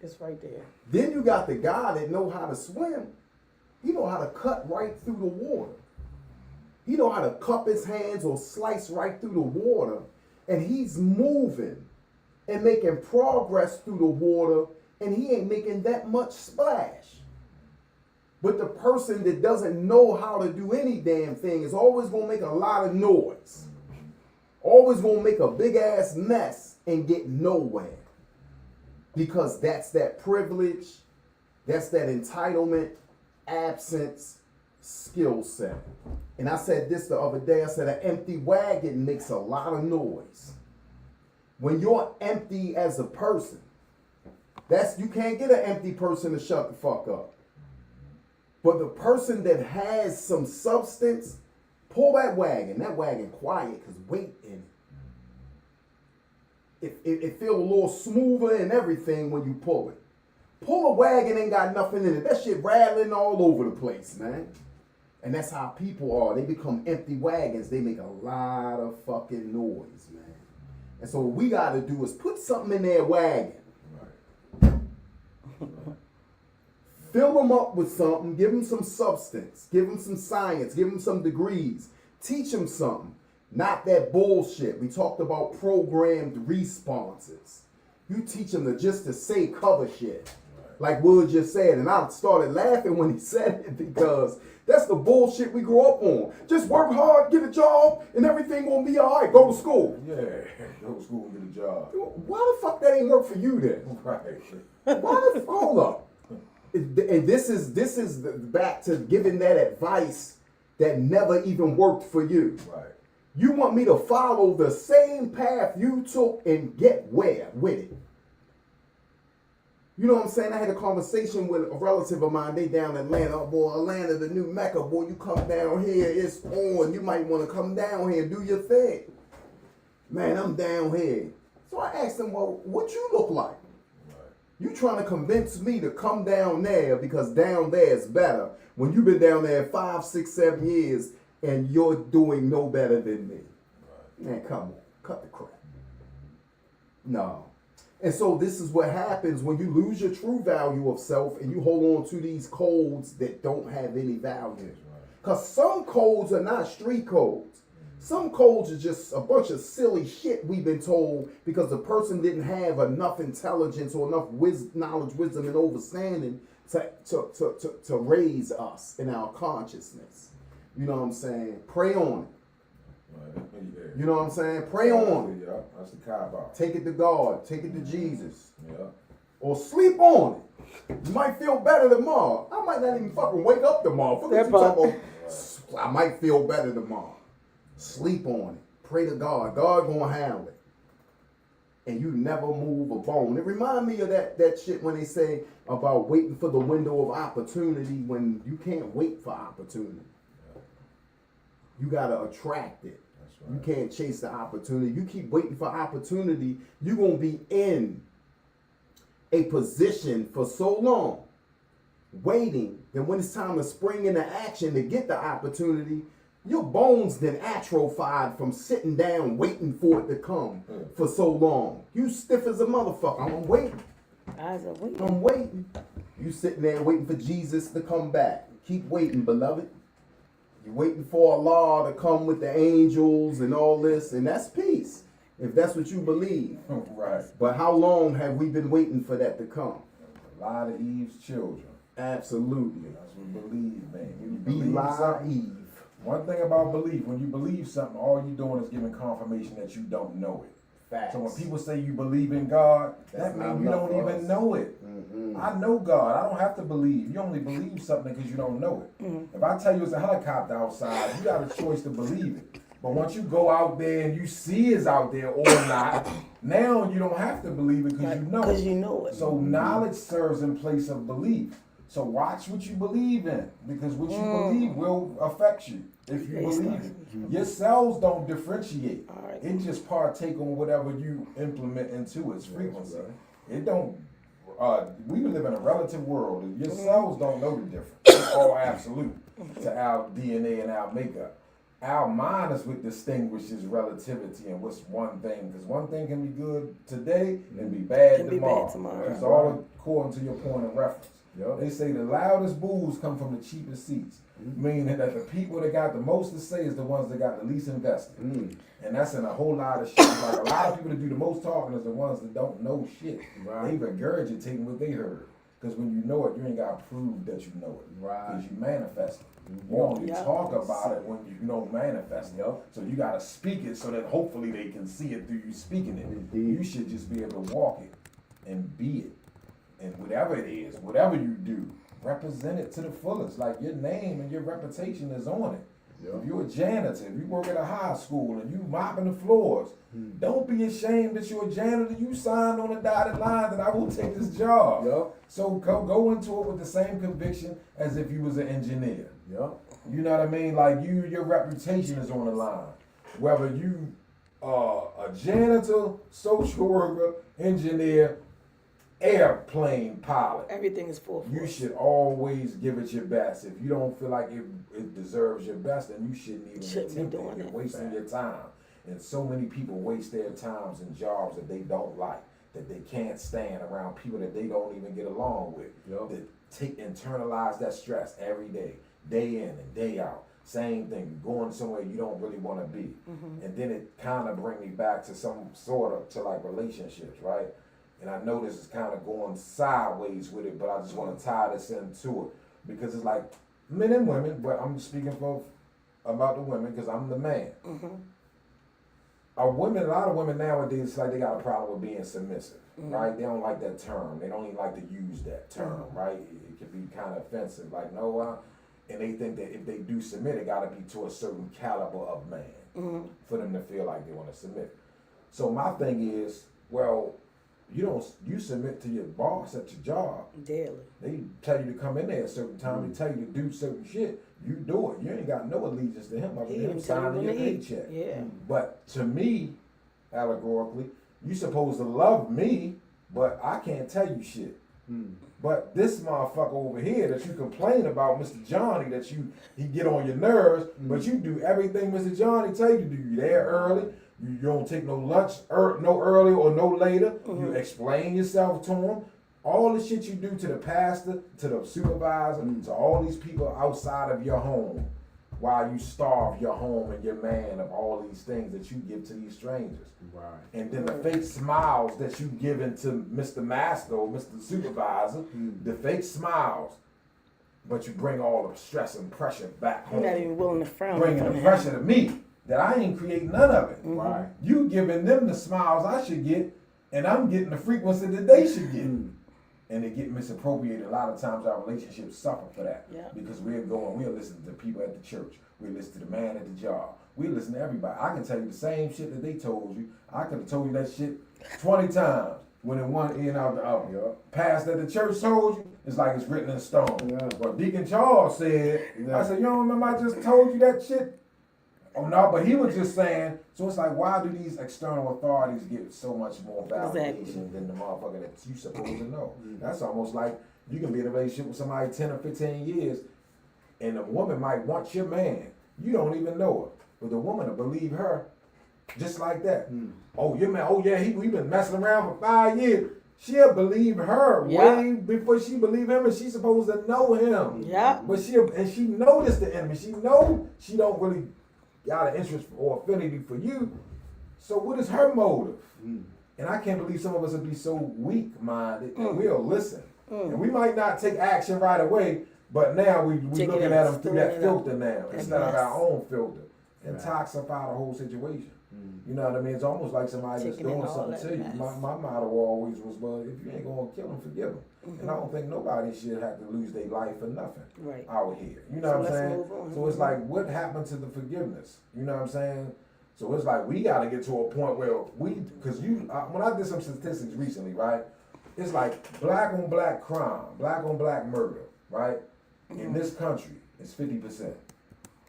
It's right there. Then you got the guy that know how to swim. He know how to cut right through the water. He know how to cup his hands or slice right through the water. And he's moving and making progress through the water, and he ain't making that much splash. But the person that doesn't know how to do any damn thing is always gonna make a lot of noise. Always gonna make a big ass mess and get nowhere. Because that's that privilege, that's that entitlement, absence, skill set. And I said this the other day, I said an empty wagon makes a lot of noise. When you're empty as a person, you can't get an empty person to shut the fuck up. But the person that has some substance, pull that wagon quiet, because weight in it. It feels a little smoother and everything when you pull it. Pull a wagon ain't got nothing in it. That shit rattling all over the place, man. And that's how people are. They become empty wagons. They make a lot of fucking noise, man. And so what we got to do is put something in their wagon. Right. Fill them up with something. Give them some substance. Give them some science. Give them some degrees. Teach them something. Not that bullshit. We talked about programmed responses. You teach them to say cover shit. Like Wood just said. And I started laughing when he said it because that's the bullshit we grew up on. Just work hard, get a job, and everything gonna be all right. Go to school. Yeah, go to school and get a job. Why the fuck that ain't work for you then? Right. Hold up. And this is back to giving that advice that never even worked for you. Right. You want me to follow the same path you took and get where with it? You know what I'm saying? I had a conversation with a relative of mine. They down in Atlanta. Oh, boy, Atlanta, the new Mecca. Boy, you come down here, it's on. You might want to come down here and do your thing. Man, I'm down here. So I asked him, well, what you look like? Right. You trying to convince me to come down there because down there is better when you've been down there 5, 6, 7 years and you're doing no better than me. Right. Man, come on. Cut the crap. No. And so this is what happens when you lose your true value of self and you hold on to these codes that don't have any value. Because some codes are not street codes. Some codes are just a bunch of silly shit we've been told because the person didn't have enough intelligence or enough knowledge, wisdom, and understanding to raise us in our consciousness. You know what I'm saying? Pray on it. You know what I'm saying? Pray on it. Yeah, that's the Kaaba. Take it to God. Take it to Jesus. Yeah. Or sleep on it. You might feel better tomorrow. I might not even fucking wake up tomorrow. Forget you talking about, I might feel better tomorrow. Sleep on it. Pray to God. God gonna handle it. And you never move a bone. It remind me of that shit when they say about waiting for the window of opportunity when you can't wait for opportunity. You gotta attract it. You can't chase the opportunity. You keep waiting for opportunity, you're going to be in a position for so long, waiting, that when it's time to spring into action to get the opportunity, your bones then atrophied from sitting down waiting for it to come for so long. You stiff as a motherfucker. I'm waiting. I'm waiting. You sitting there waiting for Jesus to come back. Keep waiting, beloved. You're waiting for Allah to come with the angels and all this, and that's peace, if that's what you believe. Right. But how long have we been waiting for that to come? A lot of Eve's children. Absolutely. That's what believe, man. When you Be believe like something, Eve. one thing about belief, when you believe something, all you're doing is giving confirmation that you don't know it. Facts. So when people say you believe in God, that means you don't even know it. Mm-hmm. I know God. I don't have to believe. You only believe something because you don't know it. Mm-hmm. If I tell you it's a helicopter outside, you got a choice to believe it. But once you go out there and you see it's out there or not, now you don't have to believe it because you know it. Because you know it. So knowledge serves in place of belief. So watch what you believe in, because what you believe will affect you if you believe it. Your cells don't differentiate. Right. It just partake on whatever you implement into its frequency. It don't, we live in a relative world. Your cells don't know the difference. It's all absolute to our DNA and our makeup. our mind is what distinguishes relativity and what's one thing. Because one thing can be good today and be bad tomorrow. It's all according to your point of reference. Yep. They say the loudest boos come from the cheapest seats. Meaning that the people that got the most to say is the ones that got the least invested. And that's in a whole lot of shit. Like a lot of people that do the most talking is the ones that don't know shit. Right. They regurgitating what they heard. Because when you know it, you ain't got to prove that you know it. Right. Because you manifest it. You only talk about it when you don't manifest it. So you got to speak it so that hopefully they can see it through you speaking it. Indeed. You should just be able to walk it and be it. And whatever it is, whatever you do, represent it to the fullest. Like your name and your reputation is on it. Yep. If you're a janitor, if you work at a high school and you mopping the floors, don't be ashamed that you're a janitor. You signed on a dotted line that I will take this job. Yep. So go into it with the same conviction as if you was an engineer. Yep. You know what I mean? Like your reputation is on the line. Whether you are a janitor, social worker, engineer, airplane pilot. Everything is full. You should always give it your best. If you don't feel like it deserves your best, then you shouldn't even attempt it. You're wasting your time. And so many people waste their times in jobs that they don't like, that they can't stand, around people that they don't even get along with. Yep. That internalize that stress every day in and day out. Same thing, going somewhere you don't really want to be. And then it kind of bring me back to some sort of, to like relationships, right? And I know this is kind of going sideways with it, but I just want to tie this into it. Because it's like men and women, but I'm speaking about the women because I'm the man. A lot of women nowadays, it's like they got a problem with being submissive, right? They don't like that term. They don't even like to use that term, right? It can be kind of offensive. Like, no, and they think that if they do submit, it got to be to a certain caliber of man for them to feel like they want to submit. So my thing is, well, you submit to your boss at your job daily. They tell you to come in there at a certain time. They tell you to do certain shit. You do it. You ain't got no allegiance to him other than him signing your paycheck. Yeah. But to me, allegorically, you supposed to love me, but I can't tell you shit. But this motherfucker over here that you complain about, Mr. Johnny, that he get on your nerves, but you do everything Mr. Johnny tell you to do. You there early. You don't take no lunch no earlier or no later. You explain yourself to him. All the shit you do to the pastor, to the supervisor, to all these people outside of your home, while you starve your home and your man of all these things that you give to these strangers. Right. And then the fake smiles that you giving to Mr. Master or Mr. Supervisor, the fake smiles, but you bring all the stress and pressure back home. You're not even willing to frown. Bringing the pressure to me. That I ain't create none of it. Right. You giving them the smiles I should get, and I'm getting the frequency that they should get. And they get misappropriated. A lot of times our relationships suffer for that. Yeah. Because we're listening to people at the church. We listen to the man at the job. We listen to everybody. I can tell you the same shit that they told you. I could have told you that shit 20 times. When in one ear and out the other. Past that the church told you, it's like it's written in stone. Yeah. But Deacon Charles said, I said, you don't remember I just told you that shit? Oh no, but he was just saying, so it's like, why do these external authorities get so much more validation than the motherfucker that you supposed to know? That's almost like you can be in a relationship with somebody 10 or 15 years, and the woman might want your man. You don't even know her. But the woman will believe her just like that. Oh, your man, we been messing around for 5 years. She'll believe her way before she believe him, and she's supposed to know him. Yeah. But she noticed the enemy. She know she don't really got an interest or affinity for you. So what is her motive? And I can't believe some of us would be so weak-minded that we'll listen. And we might not take action right away, but now we looking at them through that filter now instead of our own filter and toxify the whole situation. You know what I mean? It's almost like somebody just doing something to you. My motto always was, well, if you ain't going to kill them, forgive them. And I don't think nobody should have to lose their life for nothing out here. You know what I'm saying? So it's like, what happened to the forgiveness? You know what I'm saying? So it's like, we got to get to a point where because when I did some statistics recently, right? It's like black on black crime, black on black murder, right? In this country, it's 50%.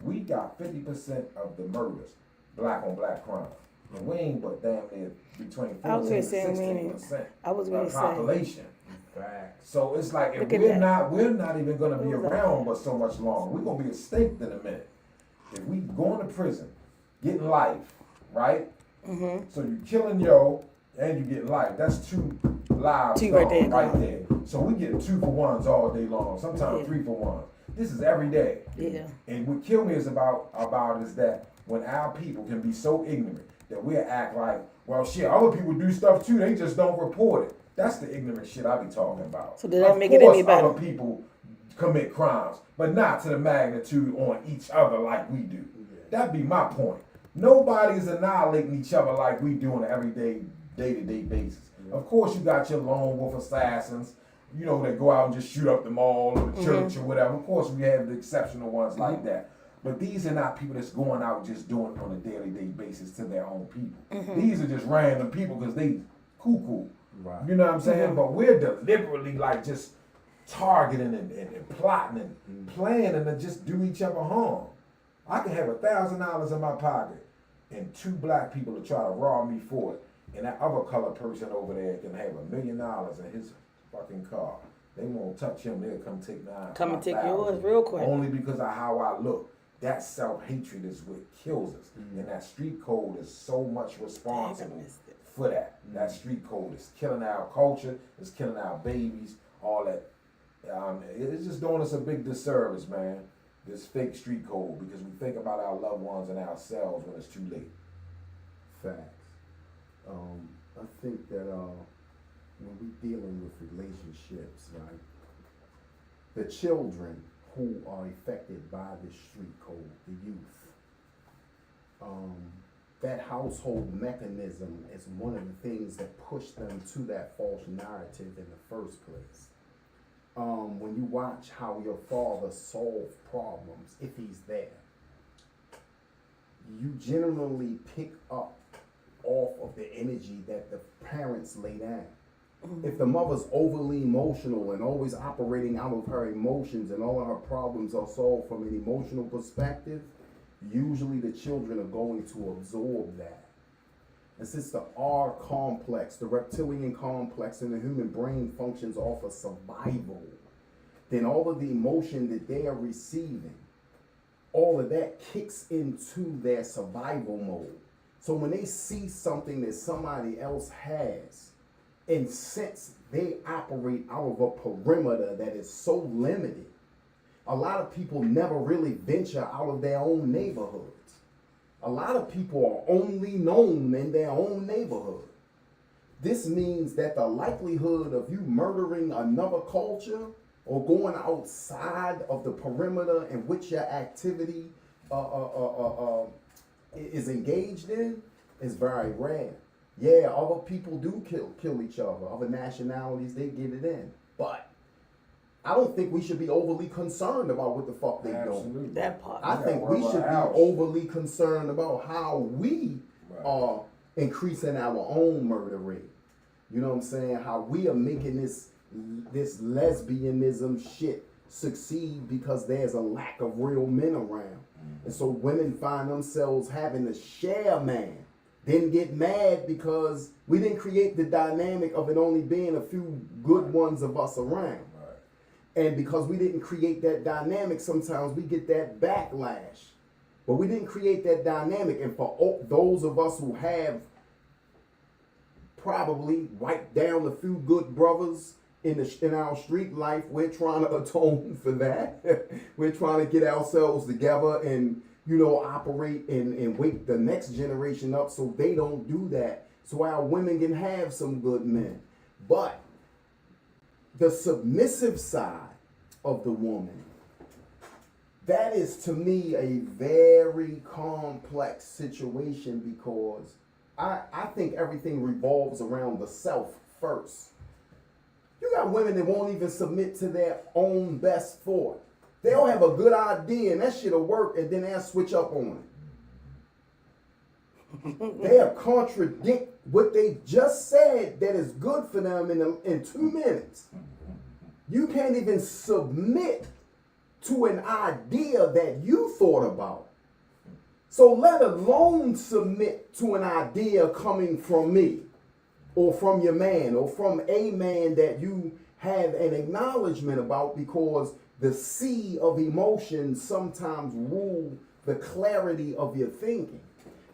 We got 50% of the murders, black on black crime. And we ain't but damn near between 14 and 16% of population. So it's like if we're not even gonna be around but so much longer. We're gonna be extinct in a minute. if we going to prison, getting life, right? So you killing yo and you get life. That's 2 lives Two gone right there. So we get 2 for 1s all day long. Sometimes 3 for 1s. This is every day. Yeah. And what kill me is about is that when our people can be so ignorant that we'll act like, well, shit, other people do stuff too. They just don't report it. That's the ignorant shit I be talking about. So does that make it any better? Of course, other people commit crimes, but not to the magnitude on each other like we do. That'd be my point. Nobody's annihilating each other like we do on an everyday, day-to-day basis. Of course, you got your lone wolf assassins, you know, that go out and just shoot up the mall or the church or whatever. Of course, we have the exceptional ones like that. But these are not people that's going out just doing it on a daily basis to their own people. These are just random people because they cuckoo. Right. You know what I'm saying? But we're deliberately like just targeting and plotting and planning to just do each other harm. I can have $1,000 in my pocket and 2 black people to try to rob me for it. And that other colored person over there can have $1 million in his fucking car. They won't touch him, they'll come take mine. Come and take yours real quick. Only because of how I look. That self-hatred is what kills us. And that street code is so much responsible for that. That street code is killing our culture, it's killing our babies, all that. It's just doing us a big disservice, man. This fake street code, because we think about our loved ones and ourselves when it's too late. Facts. I think that when we dealing with relationships, right, the children who are affected by the street code, the youth, that household mechanism is one of the things that push them to that false narrative in the first place. When you watch how your father solve problems, if he's there, you generally pick up off of the energy that the parents lay down. If the mother's overly emotional and always operating out of her emotions and all of her problems are solved from an emotional perspective, usually the children are going to absorb that. And since the R complex, the reptilian complex in the human brain functions off of survival, then all of the emotion that they are receiving, all of that kicks into their survival mode. So when they see something that somebody else has, and since they operate out of a perimeter that is so limited, a lot of people never really venture out of their own neighborhoods. A lot of people are only known in their own neighborhood. This means that the likelihood of you murdering another culture or going outside of the perimeter in which your activity is engaged in is very rare. Yeah, other people do kill each other. Other nationalities, they get it in. But I don't think we should be overly concerned about what the fuck they doing. That part. I think we should be overly concerned about how we are increasing our own murder rate. You know what I'm saying? How we are making this lesbianism shit succeed because there's a lack of real men around. And so women find themselves having to share man. Then get mad because we didn't create the dynamic of it only being a few good ones of us around. And because we didn't create that dynamic, sometimes we get that backlash. But we didn't create that dynamic. And for those of us who have probably wiped down a few good brothers in our street life, we're trying to atone for that. We're trying to get ourselves together and, you know, operate and wake the next generation up so they don't do that. So our women can have some good men. But the submissive side of the woman, that is to me a very complex situation because I think everything revolves around the self first. You got women that won't even submit to their own best thought. They'll have a good idea and that shit'll work and then they'll switch up on it. They'll contradict what they just said that is good for them in 2 minutes. You can't even submit to an idea that you thought about. So let alone submit to an idea coming from me or from your man or from a man that you have an acknowledgement about because the sea of emotions sometimes rule the clarity of your thinking.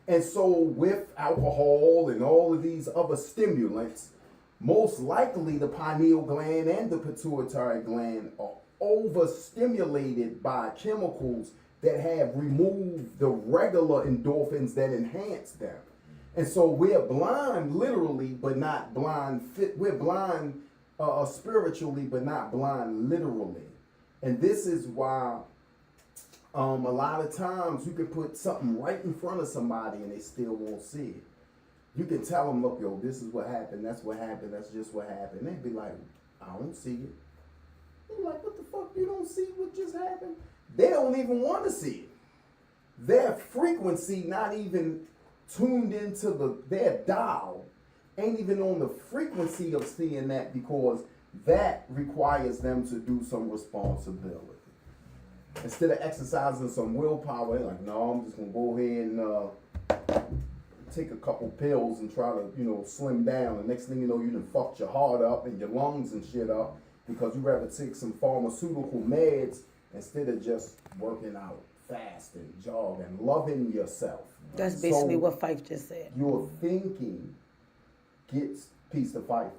And so with alcohol and all of these other stimulants, most likely the pineal gland and the pituitary gland are overstimulated by chemicals that have removed the regular endorphins that enhance them. And so we're blind literally, but not blind we're blind spiritually, but not blind literally. And this is why a lot of times you can put something right in front of somebody and they still won't see it. You can tell them, look, yo, this is what happened, that's what happened, that's just what happened. They'd be like, I don't see it. You're like, what the fuck, you don't see what just happened? They don't even want to see it. Their frequency not even tuned into their dial, ain't even on the frequency of seeing that, because that requires them to do some responsibility. Instead of exercising some willpower, they're like, no, I'm just gonna go ahead and take a couple pills and try to, slim down. The next thing you know, you done fucked your heart up and your lungs and shit up because you rather take some pharmaceutical meds instead of just working out, fasting, jogging, loving yourself. That's basically what Fife just said. Your thinking gets peace to Fife.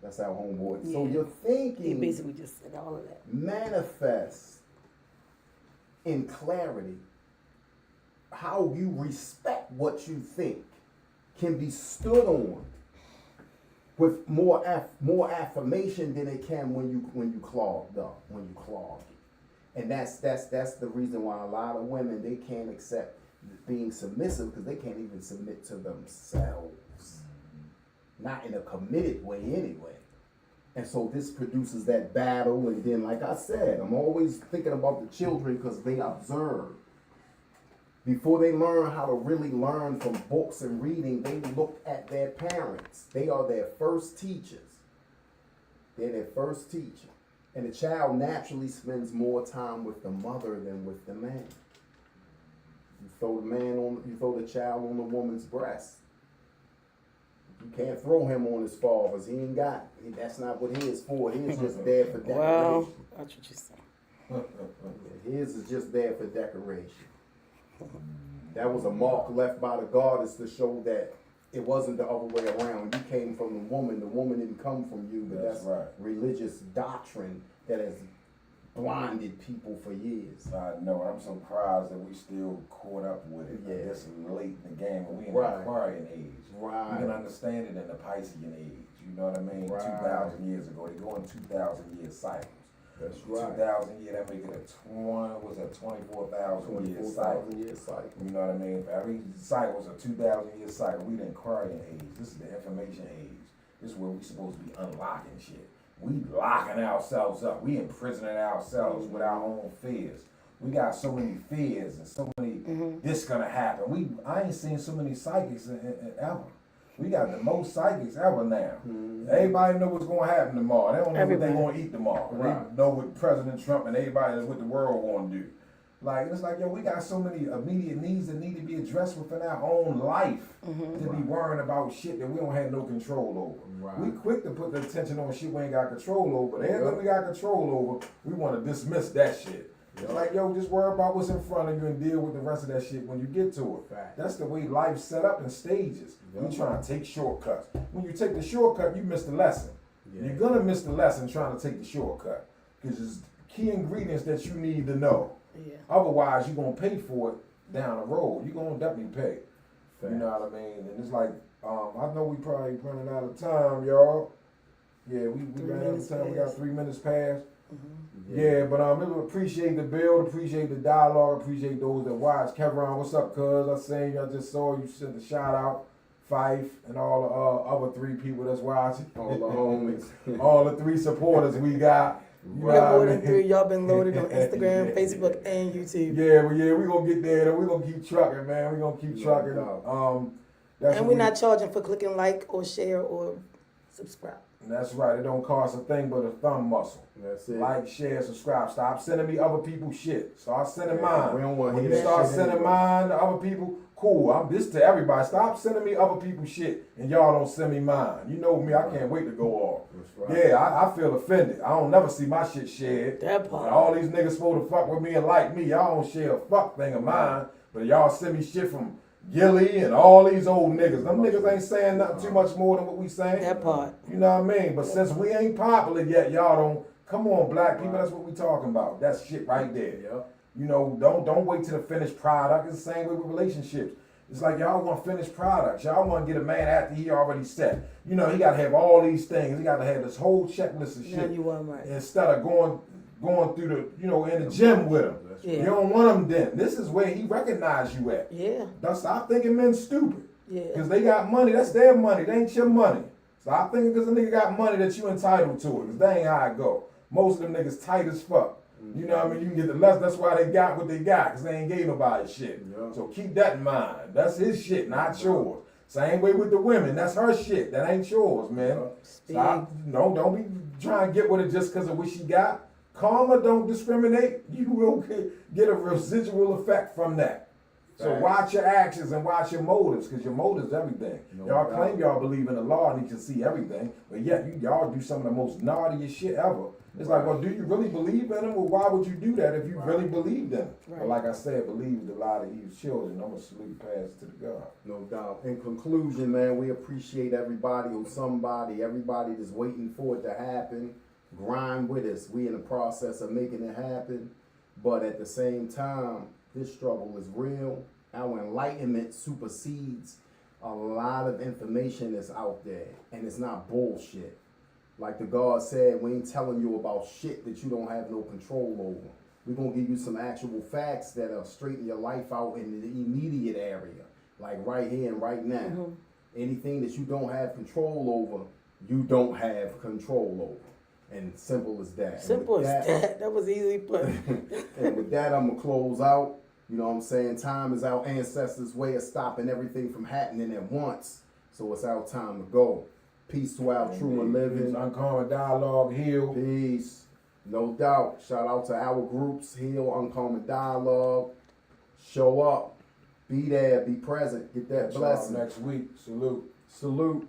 That's our homeboy. Yeah. So your thinking, he basically just said all of that. Manifests in clarity. How you respect what you think can be stood on with more affirmation than it can when you clogged up, when you clog it. And that's the reason why a lot of women, they can't accept being submissive, because they can't even submit to themselves. Not in a committed way anyway. And so this produces that battle, and then like I said, I'm always thinking about the children because they observe. Before they learn how to really learn from books and reading, they look at their parents. They are their first teachers. They're their first teacher. And the child naturally spends more time with the mother than with the man. You throw the child on the woman's breast. You can't throw him on his father's. He ain't got. That's not what his for. His is just there for decoration. Well, that's what you say. His is just there for decoration. That was a mark left by the goddess to show that it wasn't the other way around. You came from the woman. The woman didn't come from you. But that's right. Religious doctrine that has blinded people for years. I know. I'm surprised that we still caught up with it. Yeah. This late in the game, and we in right. the Aquarian age. Right. You can understand it in the Piscean age. You know what I mean? Right. 2,000 years ago, they go in 2,000 year cycles. That's right. 2,000 year, that make it a 24,000 year cycle. You know what I mean? For every cycle was a 2,000 year cycle. We the Aquarian age. This is the information age. This is where we supposed to be unlocking shit. We locking ourselves up. We imprisoning ourselves with our own fears. We got so many fears and so many, this gonna happen. I ain't seen so many psychics in ever. We got the most psychics ever now. Everybody know what's gonna happen tomorrow. They don't know what they're gonna eat tomorrow. Right. They know what President Trump and everybody knows what the world gonna do. Like, it's like, yo, we got so many immediate needs that need to be addressed within our own life to be worrying about shit that we don't have no control over. Right. We quick to put the attention on shit we ain't got control over. Everything we got control over, we want to dismiss that shit. Yep. Like, yo, just worry about what's in front of you and deal with the rest of that shit when you get to it. Fact. That's the way life's set up in stages. Yep. We trying to take shortcuts. When you take the shortcut, you miss the lesson. Yeah. You're going to miss the lesson trying to take the shortcut. Because it's key ingredients that you need to know. Yeah. Otherwise, you're going to pay for it down the road. You're going to definitely pay. Fact. You know what I mean? And it's like, I know we probably running out of time, y'all. Yeah, we ran out of time. We got 3 minutes past. Yeah, but appreciate the build, appreciate the dialogue, appreciate those that watch. Kevron, what's up, cuz? I just saw you sent a shout out. Fife and all the other 3 people that's watching. All the homies. All the 3 supporters we got. More than 3. Y'all been loaded on Instagram, Facebook, and YouTube. Yeah, we gonna get there. We gonna keep trucking, man. We gonna keep trucking. And we're not charging for clicking like or share or subscribe. That's right. It don't cost a thing but a thumb muscle. That's it. Like, share, subscribe. Stop sending me other people's shit. Start sending mine. We don't want to When you start sending mine to other people, cool. I'm this to everybody. Stop sending me other people's shit and y'all don't send me mine. You know me. I can't wait to go off. That's right. Yeah, I feel offended. I don't never see my shit shared. That part. And all these niggas supposed to fuck with me and like me. Y'all don't share a fuck thing of mine. But y'all send me shit from Gilly and all these old niggas. Them niggas ain't saying nothing too much more than what we saying. That part. You know what I mean? But since we ain't popular yet, y'all don't. Come on, black people. That's what we talking about. That's shit right there. Yep. You know, don't wait till the finished product. It's the same way with relationships. It's like y'all want finished products. Y'all want to get a man after he already set. You know, he got to have all these things. He got to have this whole checklist of shit. Now you are right. Instead of going through the, you know, in the gym with him. Yeah. You don't want him then. This is where he recognize you at. Yeah. Now stop thinking men stupid. Yeah. Because they got money. That's their money. They ain't your money. Stop thinking because a nigga got money that you entitled to it. Because that ain't how it go. Most of them niggas tight as fuck. You know what I mean? You can get the less. That's why they got what they got, because they ain't gave nobody shit. Yeah. So keep that in mind. That's his shit, not yours. Same way with the women. That's her shit. That ain't yours, man. Stop. No, don't be trying to get with it just because of what she got. Karma don't discriminate. You will get a residual effect from that. So watch your actions and watch your motives, because your motives everything. Y'all claim y'all believe in the law and you can see everything, but yet y'all do some of the most naughtiest shit ever. It's like, well, do you really believe in them? Well, why would you do that if you really believed in them? Right. But like I said, believe a lot of Eve's children. I'm going to salute past to the God. No doubt. In conclusion, man, we appreciate everybody or somebody, everybody that's waiting for it to happen. Grind with us. We in the process of making it happen. But at the same time, this struggle is real. Our enlightenment supersedes a lot of information that's out there. And it's not bullshit. Like the God said, we ain't telling you about shit that you don't have no control over. We're going to give you some actual facts that'll straighten your life out in the immediate area. Like right here and right now. Mm-hmm. Anything that you don't have control over, you don't have control over. And simple as that. Simple as that. That was easy put. And with that, I'm going to close out. You know what I'm saying? Time is our ancestors' way of stopping everything from happening at once. So it's our time to go. Peace to our true and living. Uncommon Dialogue, Heal. Peace. No doubt. Shout out to our groups, Heal, Uncommon Dialogue. Show up. Be there. Be present. Get that blessing. Next week. Salute. Salute.